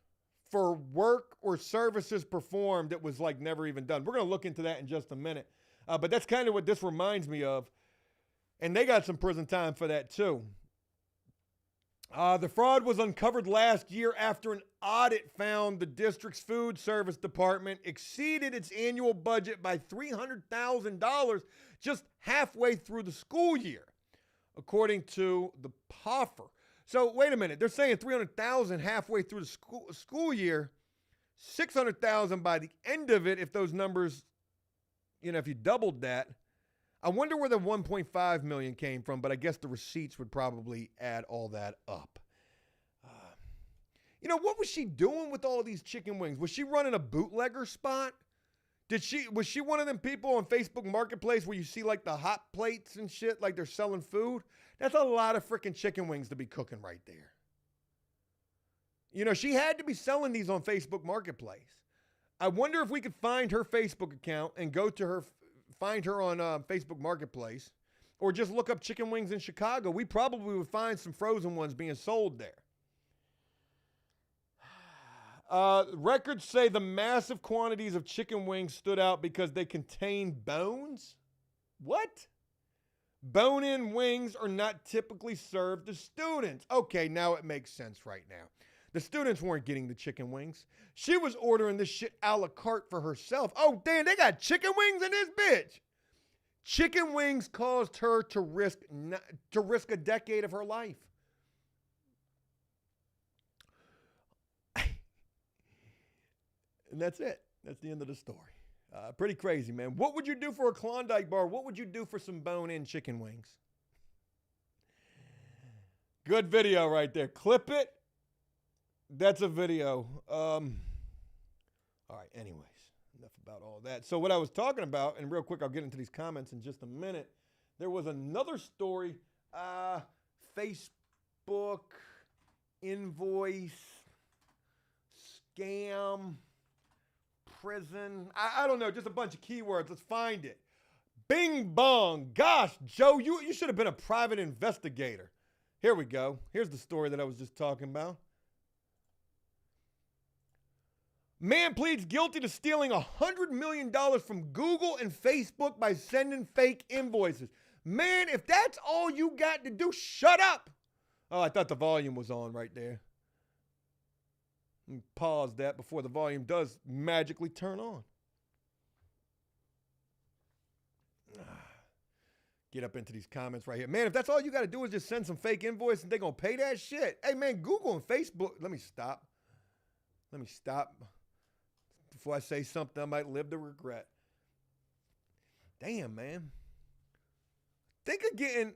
for work or services performed that was like never even done. We're going to look into that in just a minute. But that's kind of what this reminds me of. And they got some prison time for that too. The fraud was uncovered last year after an audit found the district's food service department exceeded its annual budget by $300,000 just halfway through the school year, according to the POFR. So wait a minute, they're saying $300,000 halfway through the school year, $600,000 by the end of it. If those numbers, if you doubled that, I wonder where the $1.5 million came from, but I guess the receipts would probably add all that up. What was she doing with all these chicken wings? Was she running a bootlegger spot? Was she one of them people on Facebook Marketplace where you see like the hot plates and shit, like they're selling food? That's a lot of freaking chicken wings to be cooking right there. She had to be selling these on Facebook Marketplace. I wonder if we could find her Facebook account and go to her, find her on Facebook Marketplace, or just look up chicken wings in Chicago. We probably would find some frozen ones being sold there. Records say the massive quantities of chicken wings stood out because they contain bones. What? Bone-in wings are not typically served to students. Okay, now it makes sense right now. The students weren't getting the chicken wings. She was ordering this shit a la carte for herself. Oh, damn, they got chicken wings in this bitch. Chicken wings caused her to risk a decade of her life. And that's it. That's the end of the story. Pretty crazy, man. What would you do for a Klondike bar? What would you do for some bone-in chicken wings? Good video right there. Clip it. That's a video. All right, anyways, enough about all that. So what I was talking about, and real quick, I'll get into these comments in just a minute. There was another story, Facebook, invoice, scam, prison. I don't know, just a bunch of keywords. Let's find it. Bing bong. Gosh, Joe, you should have been a private investigator. Here we go. Here's the story that I was just talking about. Man pleads guilty to stealing $100 million from Google and Facebook by sending fake invoices. Man, if that's all you got to do, shut up. Oh, I thought the volume was on right there. Pause that before the volume does magically turn on. Get up into these comments right here. Man, if that's all you got to do is just send some fake invoice and they're going to pay that shit. Hey, man, Google and Facebook. Let me stop. Before I say something I might live to regret. Damn, man. think of getting,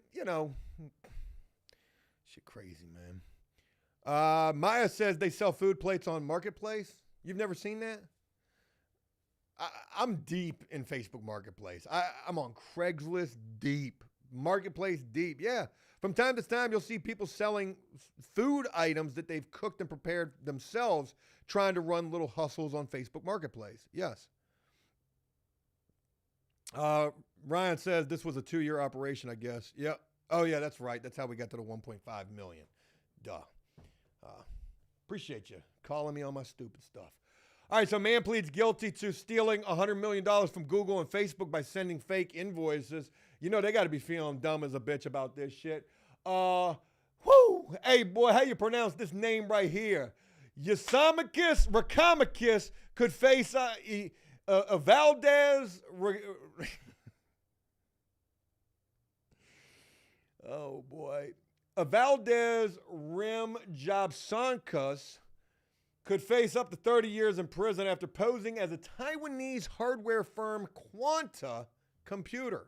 shit crazy, man. Maya says they sell food plates on Marketplace. You've never seen that? I'm deep in Facebook Marketplace. I'm on Craigslist deep. Marketplace deep. Yeah. From time to time, you'll see people selling food items that they've cooked and prepared themselves, trying to run little hustles on Facebook Marketplace. Yes. Ryan says this was a 2-year operation, I guess. Yeah. Oh, yeah, that's right. That's how we got to the 1.5 million. Duh. Appreciate you calling me on my stupid stuff. All right, so man pleads guilty to stealing $100 million from Google and Facebook by sending fake invoices. You know they got to be feeling dumb as a bitch about this shit. Hey, boy, how you pronounce this name right here? Yasamakis Rakamakis could face a Valdez... Oh, boy. A Valdez Rim Jobsankas could face up to 30 years in prison after posing as a Taiwanese hardware firm Quanta Computer.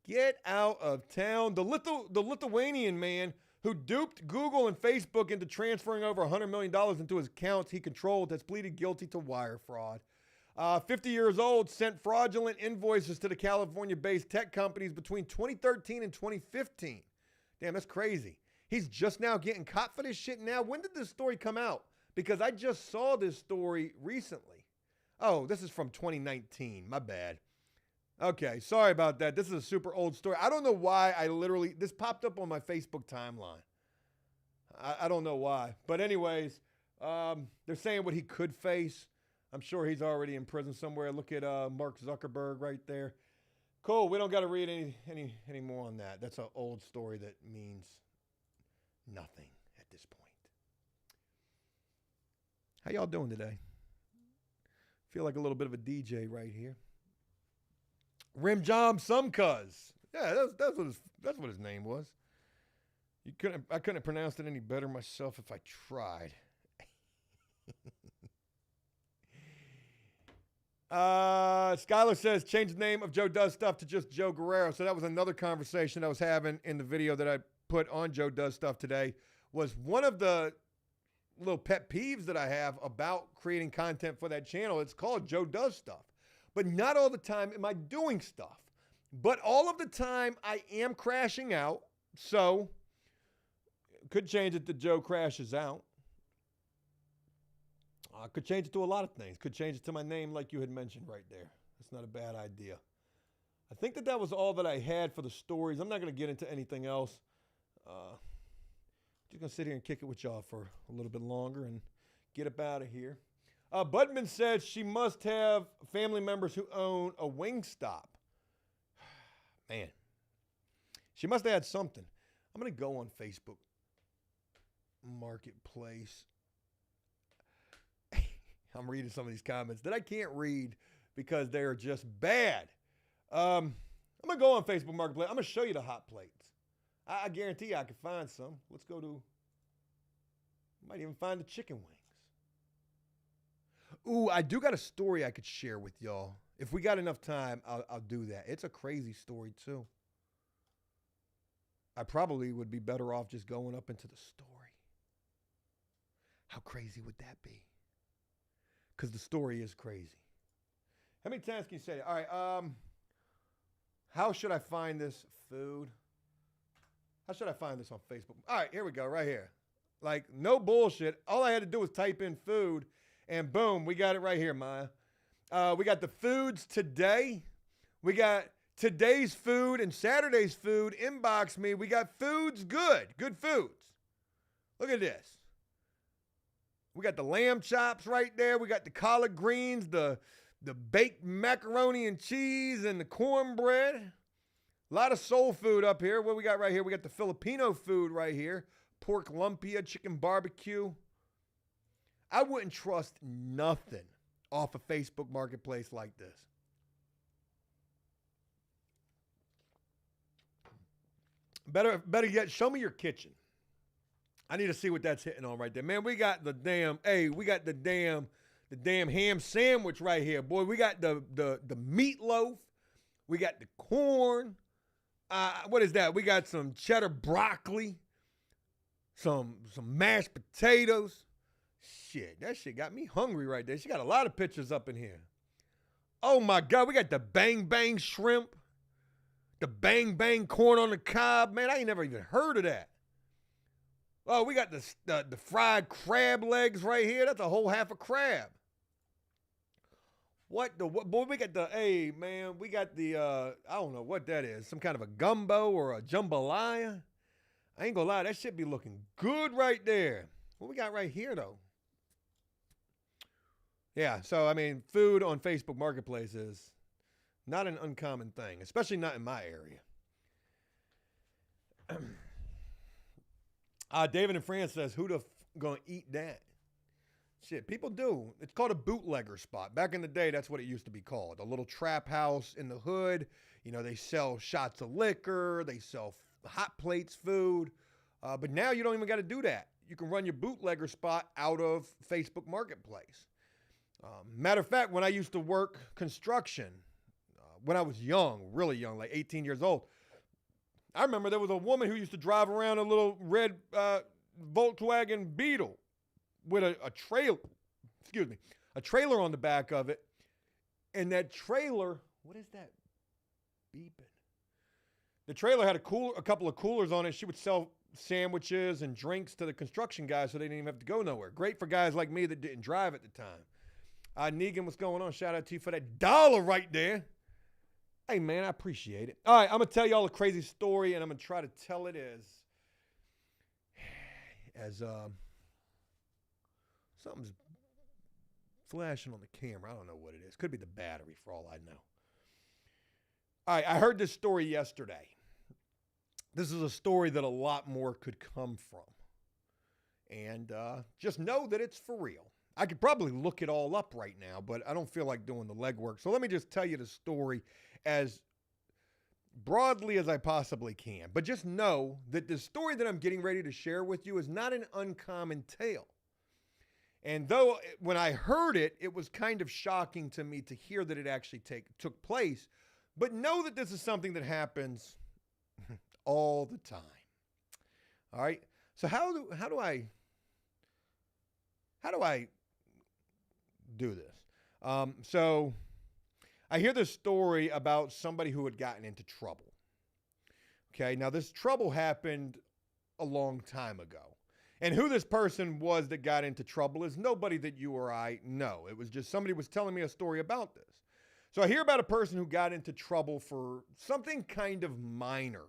Get out of town. The Lithuanian man who duped Google and Facebook into transferring over $100 million into his accounts he controlled has pleaded guilty to wire fraud. 50 years old, sent fraudulent invoices to the California-based tech companies between 2013 and 2015. Damn, that's crazy. He's just now getting caught for this shit now. When did this story come out? Because I just saw this story recently. Oh, this is from 2019. My bad. Okay, sorry about that. This is a super old story. I don't know why this popped up on my Facebook timeline. I don't know why. But anyways, they're saying what he could face. I'm sure he's already in prison somewhere. Look at Mark Zuckerberg right there. Cool. We don't got to read any more on that. That's an old story that means nothing at this point. How y'all doing today? Feel like a little bit of a DJ right here. Rim Job Sumcuz. Yeah, that's what his name was. I couldn't have pronounced it any better myself if I tried. Skylar says, change the name of Joe Does Stuff to just Joe Guerrero. So that was another conversation I was having in the video that I put on Joe Does Stuff today. Was one of the little pet peeves that I have about creating content for that channel. It's called Joe Does Stuff. But not all the time am I doing stuff. But all of the time I am crashing out. So could change it to Joe Crashes Out. I could change it to a lot of things. Could change it to my name like you had mentioned right there. That's not a bad idea. I think that was all that I had for the stories. I'm not going to get into anything else. Just going to sit here and kick it with y'all for a little bit longer and get up out of here. Budman said she must have family members who own a Wingstop. Man, she must have had something. I'm going to go on Facebook Marketplace. I'm reading some of these comments that I can't read because they're just bad. I'm going to go on Facebook Marketplace. I'm going to show you the hot plates. I guarantee you I can find some. Let's go to, might even find the chicken wings. Ooh, I do got a story I could share with y'all. If we got enough time, I'll do that. It's a crazy story too. I probably would be better off just going up into the story. How crazy would that be? Because the story is crazy. How many times can you say it? All right. How should I find this food? How should I find this on Facebook? All right, here we go, right here. Like, no bullshit. All I had to do was type in food, and boom, we got it right here, Maya. We got the foods today. We got today's food and Saturday's food. Inbox me. We got foods good. Good foods. Look at this. We got the lamb chops right there. We got the collard greens, the baked macaroni and cheese, and the cornbread. A lot of soul food up here. What we got right here? We got the Filipino food right here. Pork lumpia, chicken barbecue. I wouldn't trust nothing off a Facebook Marketplace like this. Better yet, show me your kitchen. I need to see what that's hitting on right there. Man, we got the damn ham sandwich right here. Boy, we got the meatloaf. We got the corn. What is that? We got some cheddar broccoli, some mashed potatoes. Shit, that shit got me hungry right there. She got a lot of pictures up in here. Oh my God, we got the bang bang shrimp, the bang bang corn on the cob. Man, I ain't never even heard of that. Oh, we got the fried crab legs right here. That's a whole half a crab. What boy, we got hey man, we got the I don't know what that is. Some kind of a gumbo or a jambalaya. I ain't gonna lie, that shit be looking good right there. What we got right here though? Yeah, so I mean, food on Facebook Marketplace is not an uncommon thing, especially not in my area. David in France says, who the gonna eat that? Shit, people do. It's called a bootlegger spot. Back in the day, that's what it used to be called. A little trap house in the hood. You know, they sell shots of liquor. They sell hot plates food. But now you don't even got to do that. You can run your bootlegger spot out of Facebook Marketplace. Matter of fact, when I used to work construction, when I was young, really young, like 18 years old, I remember there was a woman who used to drive around a little red Volkswagen Beetle with a trailer on the back of it. And that trailer, what is that beeping? The trailer had a couple of coolers on it. She would sell sandwiches and drinks to the construction guys so they didn't even have to go nowhere. Great for guys like me that didn't drive at the time. Negan, what's going on? Shout out to you for that $1 right there. Hey, man, I appreciate it. All right, I'm going to tell y'all a crazy story, and I'm going to try to tell it as something's flashing on the camera. I don't know what it is. Could be the battery for all I know. All right, I heard this story yesterday. This is a story that a lot more could come from. And just know that it's for real. I could probably look it all up right now, but I don't feel like doing the legwork. So let me just tell you the story as broadly as I possibly can. But just know that the story that I'm getting ready to share with you is not an uncommon tale. And though when I heard it, it was kind of shocking to me to hear that it actually took place. But know that this is something that happens all the time. All right. So how do I do this? So I hear this story about somebody who had gotten into trouble. Okay. Now this trouble happened a long time ago. And who this person was that got into trouble is nobody that you or I know. It was just somebody was telling me a story about this. So I hear about a person who got into trouble for something kind of minor.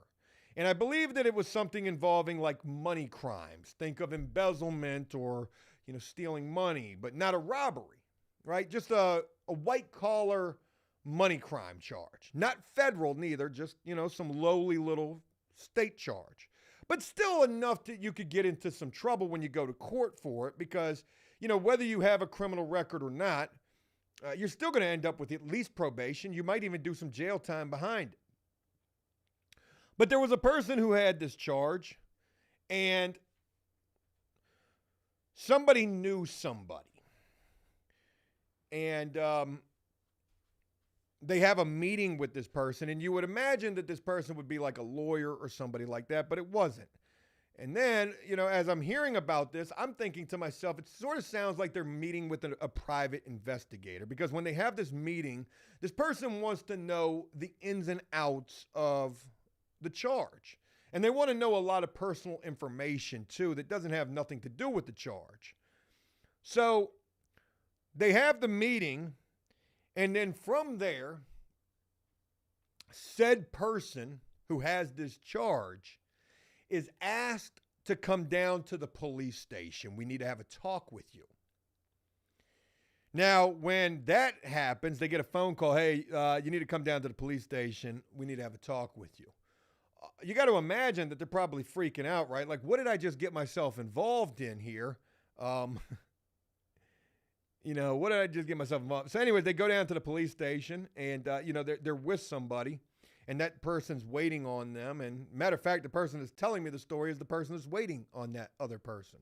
And I believe that it was something involving like money crimes. Think of embezzlement or, stealing money, but not a robbery, right? Just a white collar money crime charge. Not federal neither, just, some lowly little state charge. But still enough that you could get into some trouble when you go to court for it because, whether you have a criminal record or not, you're still going to end up with at least probation. You might even do some jail time behind it. But there was a person who had this charge, and somebody knew somebody. And they have a meeting with this person, and you would imagine that this person would be like a lawyer or somebody like that, but it wasn't. And then, as I'm hearing about this, I'm thinking to myself, it sort of sounds like they're meeting with a private investigator, because when they have this meeting, this person wants to know the ins and outs of the charge. And they want to know a lot of personal information too that doesn't have nothing to do with the charge. So they have the meeting, and then from there, said person who has this charge is asked to come down to the police station. We need to have a talk with you. Now, when that happens, they get a phone call. Hey, you need to come down to the police station. We need to have a talk with you. You got to imagine that they're probably freaking out, right? Like, what did I just get myself involved in here? What did I just get myself involved in? So anyways, they go down to the police station and, they're with somebody. And that person's waiting on them. And matter of fact, the person that's telling me the story is the person that's waiting on that other person.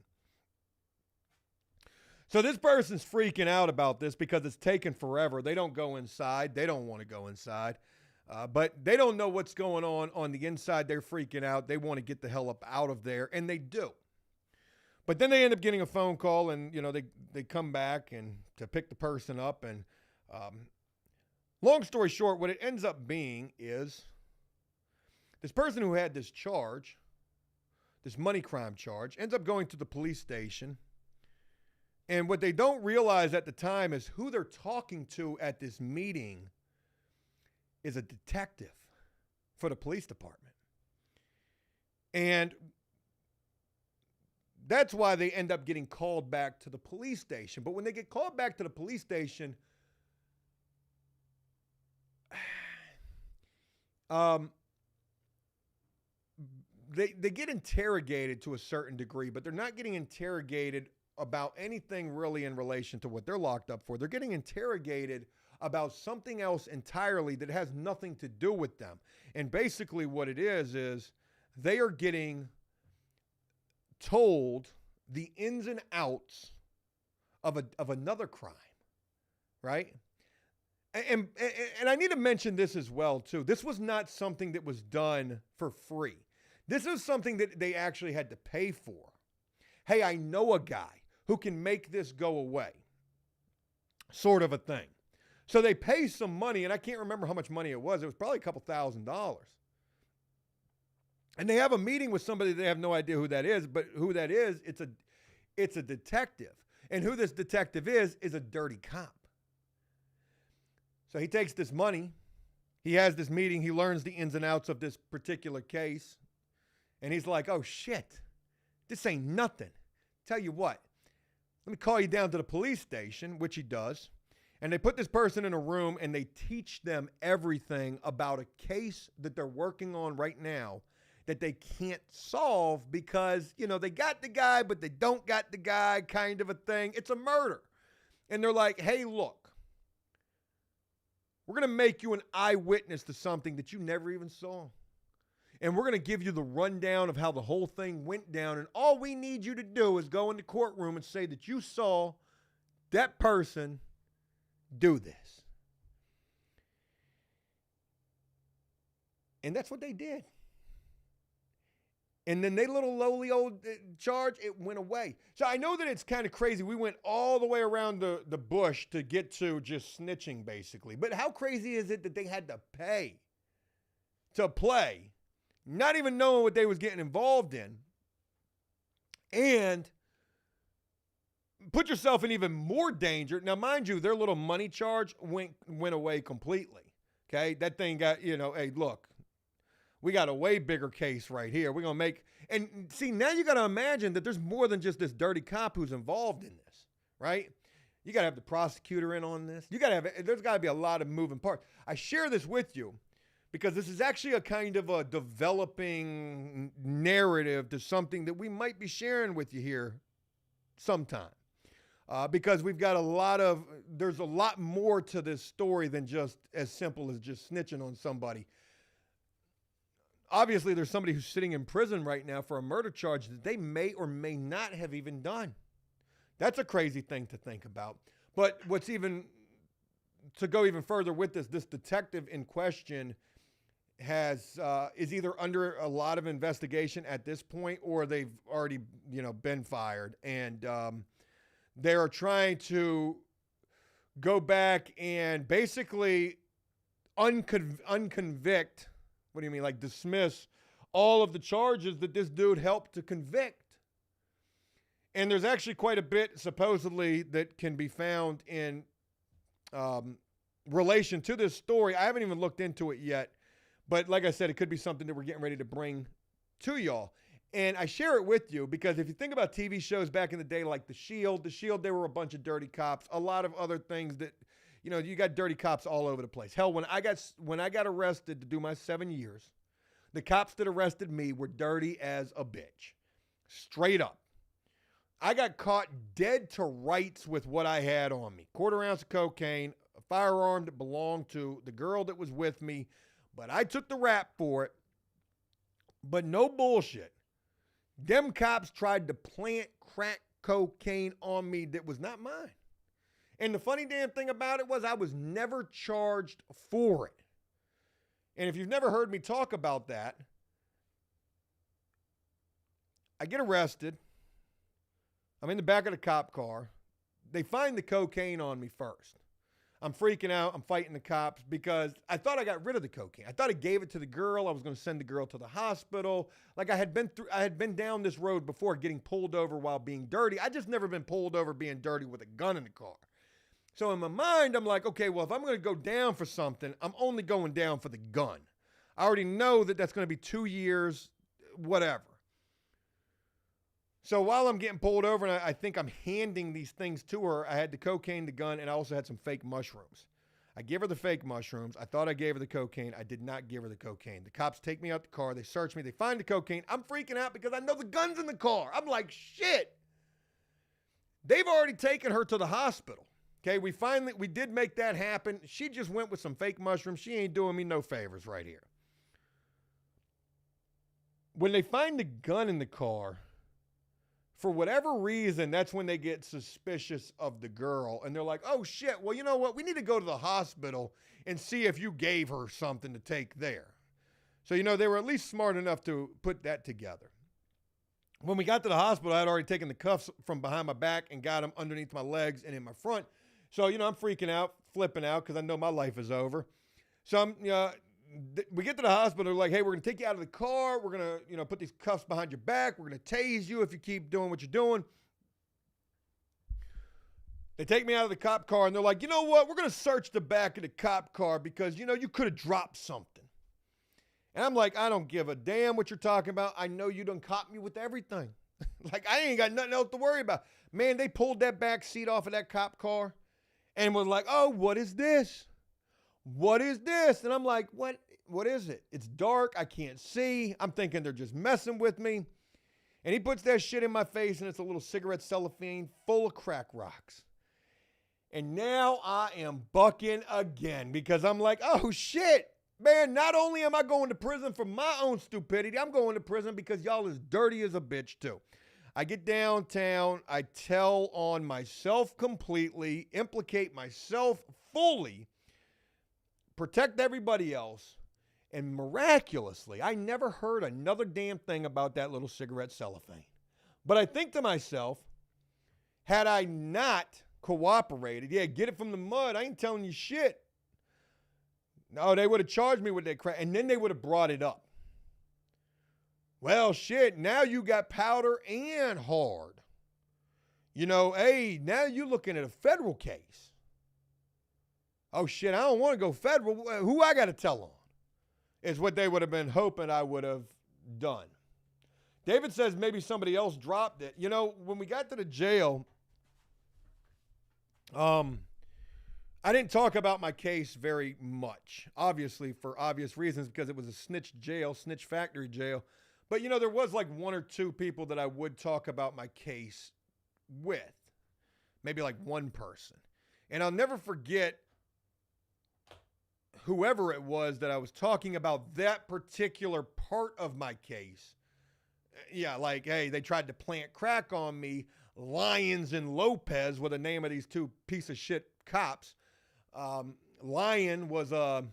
So this person's freaking out about this because it's taken forever. They don't go inside. They don't want to go inside. But they don't know what's going on the inside. They're freaking out. They want to get the hell up out of there, and they do. But then they end up getting a phone call, and, they come back and to pick the person up. And long story short, what it ends up being is this person who had this charge, this money crime charge, ends up going to the police station. And what they don't realize at the time is who they're talking to at this meeting is a detective for the police department. And that's why they end up getting called back to the police station. But when they get called back to the police station, they get interrogated to a certain degree, but they're not getting interrogated about anything really in relation to what they're locked up for. They're getting interrogated about something else entirely that has nothing to do with them. And basically what it is they are getting told the ins and outs of another crime, right? And I need to mention this as well, too. This was not something that was done for free. This is something that they actually had to pay for. Hey, I know a guy who can make this go away, sort of a thing. So they pay some money, and I can't remember how much money it was. It was probably a couple $1,000s. And they have a meeting with somebody. They have no idea who that is, but who that is, it's a detective. And who this detective is a dirty cop. So he takes this money. He has this meeting. He learns the ins and outs of this particular case. And he's like, oh, shit, this ain't nothing. Tell you what, let me call you down to the police station, which he does. And they put this person in a room and they teach them everything about a case that they're working on right now that they can't solve because, they got the guy, but they don't got the guy, kind of a thing. It's a murder. And they're like, hey, look, we're going to make you an eyewitness to something that you never even saw. And we're going to give you the rundown of how the whole thing went down. And all we need you to do is go in the courtroom and say that you saw that person do this. And that's what they did. And then they little lowly old charge, it went away. So I know that it's kind of crazy. We went all the way around the bush to get to just snitching, basically. But how crazy is it that they had to pay to play, not even knowing what they was getting involved in, and put yourself in even more danger? Now, mind you, their little money charge went away completely. Okay? That thing got, hey, look. We got a way bigger case right here. We're going to make, and see, now you got to imagine that there's more than just this dirty cop who's involved in this, right? You got to have the prosecutor in on this. There's got to be a lot of moving parts. I share this with you because this is actually a kind of a developing narrative to something that we might be sharing with you here sometime. Because we've got there's a lot more to this story than just as simple as just snitching on somebody. Obviously, there's somebody who's sitting in prison right now for a murder charge that they may or may not have even done. That's a crazy thing to think about. But to go even further with this detective in question is either under a lot of investigation at this point, or they've already, been fired. And they are trying to go back and basically unconvict. What do you mean? Like dismiss all of the charges that this dude helped to convict. And there's actually quite a bit supposedly that can be found in relation to this story. I haven't even looked into it yet. But like I said, it could be something that we're getting ready to bring to y'all. And I share it with you because if you think about TV shows back in the day like The Shield, they were a bunch of dirty cops. A lot of other things that, you got dirty cops all over the place. Hell, when I got arrested to do my 7 years, the cops that arrested me were dirty as a bitch. Straight up. I got caught dead to rights with what I had on me. 1/4 ounce of cocaine, a firearm that belonged to the girl that was with me, but I took the rap for it. But no bullshit. Them cops tried to plant crack cocaine on me that was not mine. And the funny damn thing about it was I was never charged for it. And if you've never heard me talk about that, I get arrested. I'm in the back of the cop car. They find the cocaine on me first. I'm freaking out. I'm fighting the cops because I thought I got rid of the cocaine. I thought I gave it to the girl. I was going to send the girl to the hospital. Like I had been down this road before, getting pulled over while being dirty. I just never been pulled over being dirty with a gun in the car. So in my mind, I'm like, okay, well, if I'm going to go down for something, I'm only going down for the gun. I already know that that's going to be 2 years, whatever. So while I'm getting pulled over and I think I'm handing these things to her, I had the cocaine, the gun, and I also had some fake mushrooms. I give her the fake mushrooms. I thought I gave her the cocaine. I did not give her the cocaine. The cops take me out the car. They search me. They find the cocaine. I'm freaking out because I know the gun's in the car. I'm like, shit. They've already taken her to the hospital. Okay, we did make that happen. She just went with some fake mushrooms. She ain't doing me no favors right here. When they find the gun in the car, for whatever reason, that's when they get suspicious of the girl. And they're like, oh, shit, well, you know what? We need to go to the hospital and see if you gave her something to take there. So, they were at least smart enough to put that together. When we got to the hospital, I had already taken the cuffs from behind my back and got them underneath my legs and in my front. So, I'm freaking out, flipping out because I know my life is over. So we get to the hospital. They're like, hey, we're going to take you out of the car. We're going to, put these cuffs behind your back. We're going to tase you if you keep doing what you're doing. They take me out of the cop car and they're like, you know what? We're going to search the back of the cop car because, you could have dropped something. And I'm like, I don't give a damn what you're talking about. I know you done caught me with everything. Like, I ain't got nothing else to worry about. Man, they pulled that back seat off of that cop car and was like, oh, what is this? What is this? And I'm like, what is it? It's dark. I can't see. I'm thinking they're just messing with me. And he puts that shit in my face, and it's a little cigarette cellophane full of crack rocks. And now I am bucking again because I'm like, oh, shit. Man, not only am I going to prison for my own stupidity, I'm going to prison because y'all is dirty as a bitch, too. I get downtown. I tell on myself completely, implicate myself fully, protect everybody else, and miraculously, I never heard another damn thing about that little cigarette cellophane. But I think to myself, had I not cooperated, get it from the mud, I ain't telling you shit. No, they would have charged me with that crap, and then they would have brought it up. Well, shit, now you got powder and hard. Hey, now you're looking at a federal case. Oh, shit, I don't want to go federal. Who I got to tell on? Is what they would have been hoping I would have done. David says maybe somebody else dropped it. When we got to the jail, I didn't talk about my case very much, obviously, for obvious reasons, because it was a snitch jail, snitch factory jail. But, there was like one or two people that I would talk about my case with, maybe like one person. And I'll never forget whoever it was that I was talking about that particular part of my case. Yeah, like, hey, they tried to plant crack on me. Lyons and Lopez were the name of these two piece of shit cops. Lyon was a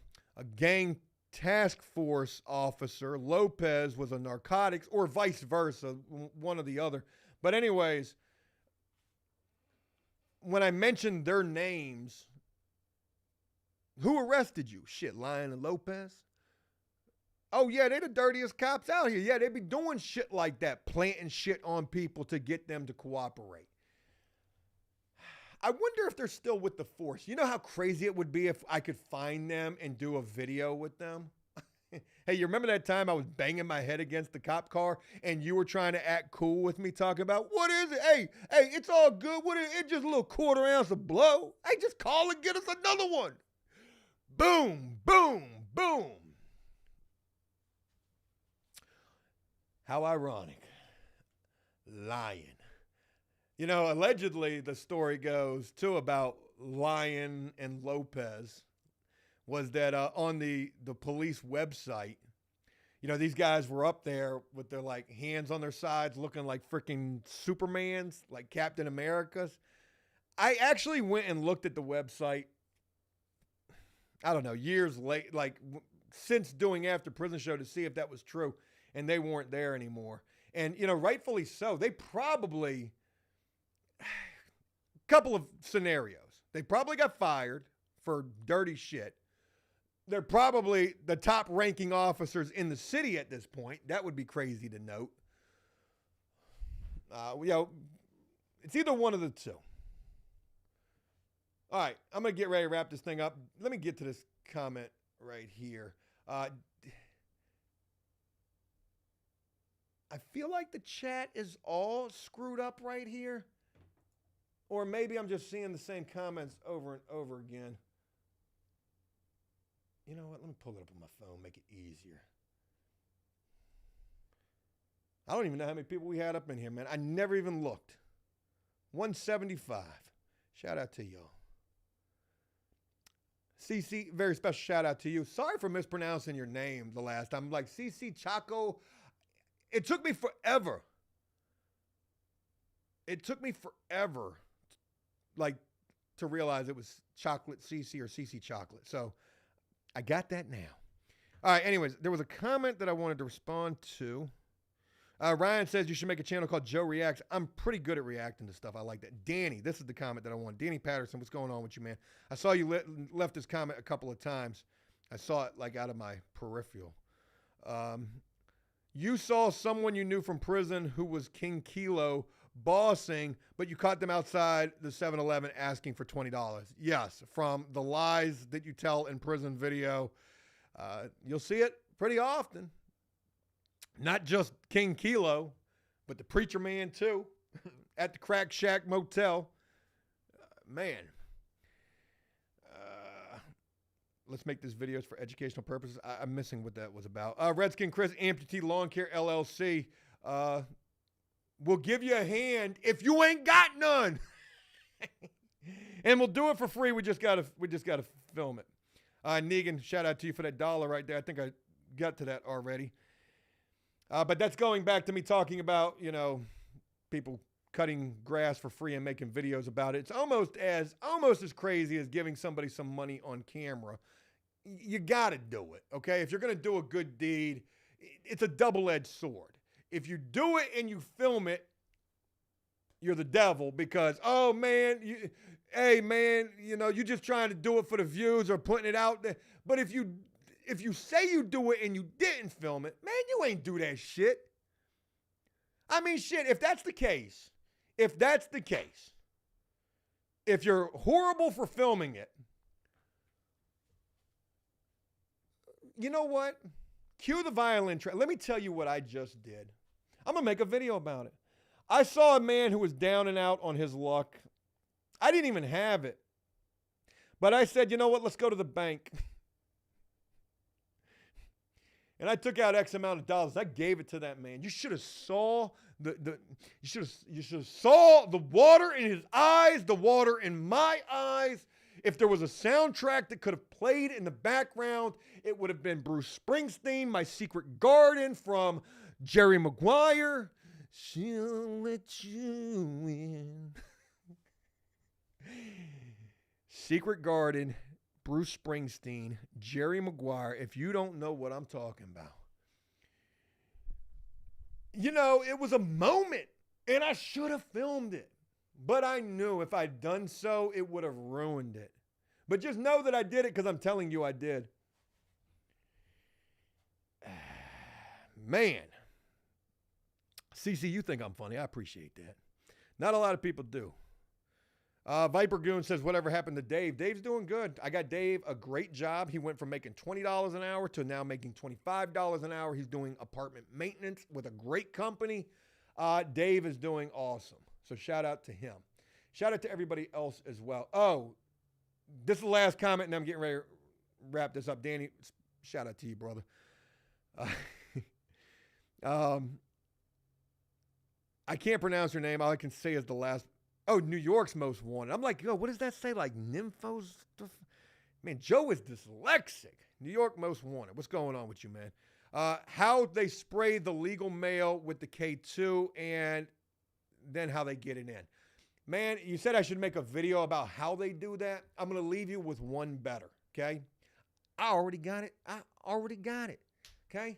gang task force officer. Lopez was a narcotics, or vice versa, one or the other. But anyways, when I mentioned their names, who arrested you? Shit, Lyon and Lopez? Oh, yeah, they the dirtiest cops out here. Yeah, they be doing shit like that, planting shit on people to get them to cooperate. I wonder if they're still with the force. You know how crazy it would be if I could find them and do a video with them? Hey, you remember that time I was banging my head against the cop car and you were trying to act cool with me, talking about, what is it? Hey, it's all good. What is it? It's just a little quarter ounce of blow. Hey, just call and get us another one. Boom, boom, boom. How ironic. Lying. Allegedly the story goes too about Lyon and Lopez was that on the police website, these guys were up there with their like hands on their sides looking like freaking Supermans, like Captain America's. I actually went and looked at the website, I don't know, years late, like since doing After Prison Show to see if that was true, and they weren't there anymore. And, you know, rightfully so. They probably, a couple of scenarios. They probably got fired for dirty shit. They're probably the top ranking officers in the city at this point. That would be crazy to note. You know, it's either one of the two. All right, I'm going to get ready to wrap this thing up. Let me get to this comment right here. I feel like the chat is all screwed up right here. Or maybe I'm just seeing the same comments over and over again. You know what? Let me pull it up on my phone, make it easier. I don't even know how many people we had up in here, man. I never even looked. 175. Shout out to y'all. CC, very special shout out to you. Sorry for mispronouncing your name the last time. Like CC Chaco. It took me forever. Like, to realize it was chocolate CC or CC chocolate. So I got that now. All right, anyways, there was a comment that I wanted to respond to. Ryan says you should make a channel called Joe Reacts. I'm pretty good at reacting to stuff. I like that. Danny, this is the comment that I want. Danny Patterson, what's going on with you, man? I saw you left this comment a couple of times. I saw it like out of my peripheral. You saw someone you knew from prison who was King Kilo bossing, but you caught them outside the 7-Eleven asking for $20. Yes, from the lies that you tell in prison video. You'll see it pretty often. Not just King Kilo, but the preacher man too, at the Crack Shack Motel. Man. Let's make this videos for educational purposes. I'm missing what that was about. Redskin Chris, Amputee Lawn Care LLC. We'll give you a hand if you ain't got none. And we'll do it for free. We just gotta film it. Negan, shout out to you for that $1 right there. I think I got to that already. But that's going back to me talking about, you know, people cutting grass for free and making videos about it. It's almost as crazy as giving somebody some money on camera. You got to do it, okay? If you're going to do a good deed, it's a double-edged sword. If you do it and you film it, you're the devil because, oh, man, hey, man, you know, you're just trying to do it for the views or putting it out there. But if you say you do it and you didn't film it, man, you ain't do that shit. I mean, shit, if that's the case, if you're horrible for filming it, you know what? Cue the violin track. Let me tell you what I just did. I'm going to make a video about it. I saw a man who was down and out on his luck. I didn't even have it. But I said, you know what? Let's go to the bank. And I took out X amount of dollars. I gave it to that man. You should have saw you should have saw the water in his eyes, the water in my eyes. If there was a soundtrack that could have played in the background, it would have been Bruce Springsteen, My Secret Garden from Jerry Maguire. She'll let you in. Secret Garden, Bruce Springsteen, Jerry Maguire, if you don't know what I'm talking about. You know, it was a moment, and I should have filmed it. But I knew if I'd done so, it would have ruined it. But just know that I did it because I'm telling you I did. Man. CC, you think I'm funny. I appreciate that. Not a lot of people do. Viper Goon says, whatever happened to Dave? Dave's doing good. I got Dave a great job. He went from making $20 an hour to now making $25 an hour. He's doing apartment maintenance with a great company. Dave is doing awesome. So shout out to him. Shout out to everybody else as well. Oh, this is the last comment, and I'm getting ready to wrap this up. Danny, shout out to you, brother. I can't pronounce your name. All I can say is the last. Oh, New York's Most Wanted. I'm like, yo, what does that say? Like nymphos? Man, Joe is dyslexic. New York Most Wanted. What's going on with you, man? How they spray the legal mail with the K2 and then how they get it in. Man, you said I should make a video about how they do that. I'm going to leave you with one better, okay? I already got it. Okay?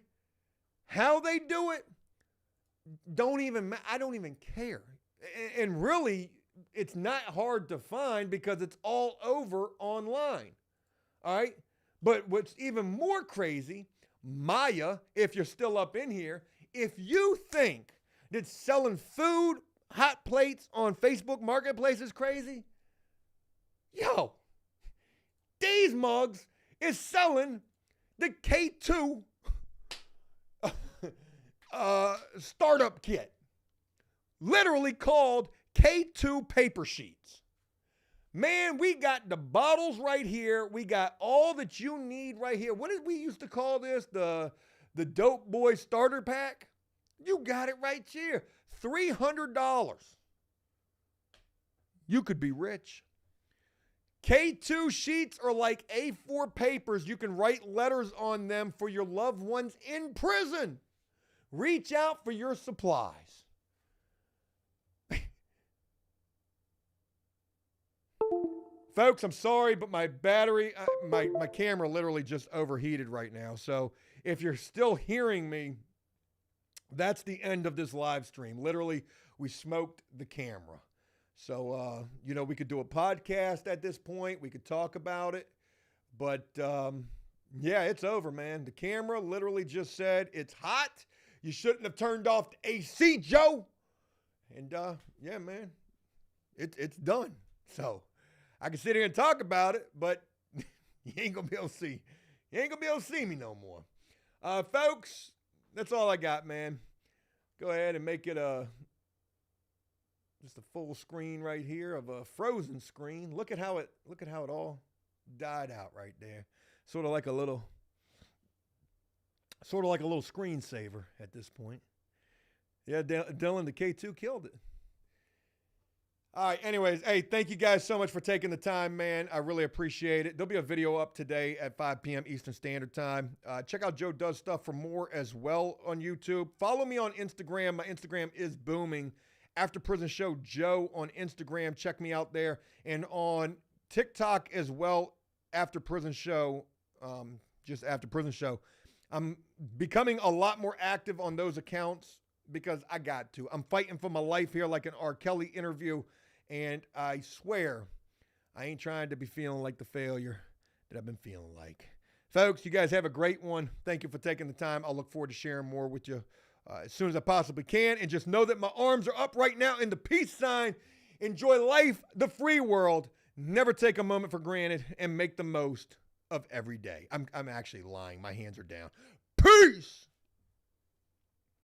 How they do it, I don't even care. And really, it's not hard to find because it's all over online. All right? But what's even more crazy, Maya, if you're still up in here, if you think that selling food, hot plates on Facebook Marketplace is crazy, yo, These Mugs is selling the K2 startup kit, literally called K2 paper sheets. Man, we got the bottles right here. We got all that you need right here. What did we used to call this? The Dope Boy Starter Pack? You got it right here. $300. You could be rich. K2 sheets are like A4 papers. You can write letters on them for your loved ones in prison. Reach out for your supplies. Folks, I'm sorry, but my battery, my camera literally just overheated right now. So if you're still hearing me, that's the end of this live stream. Literally, we smoked the camera. So, we could do a podcast at this point. We could talk about it. But, yeah, it's over, man. The camera literally just said, it's hot. You shouldn't have turned off the AC, Joe. And, yeah, man, it's done. So I can sit here and talk about it, but you ain't going to be able to see. You ain't going to be able to see me no more. Folks, that's all I got, man. Go ahead and make it just a full screen right here of a frozen screen. Look at how it all died out right there. Sort of like a little screensaver at this point. Yeah, Dylan, the K2 killed it. All right, anyways, hey, thank you guys so much for taking the time, man. I really appreciate it. There'll be a video up today at 5 p.m. Eastern Standard Time. Check out Joe Does Stuff for more as well on YouTube. Follow me on Instagram. My Instagram is booming. After Prison Show Joe on Instagram. Check me out there. And on TikTok as well, After Prison Show, just After Prison Show. I'm becoming a lot more active on those accounts because I got to. I'm fighting for my life here like an R. Kelly interview. And I swear, I ain't trying to be feeling like the failure that I've been feeling like. Folks, you guys have a great one. Thank you for taking the time. I'll look forward to sharing more with you as soon as I possibly can. And just know that my arms are up right now in the peace sign. Enjoy life, the free world. Never take a moment for granted and make the most of every day. I'm actually lying. My hands are down. Peace!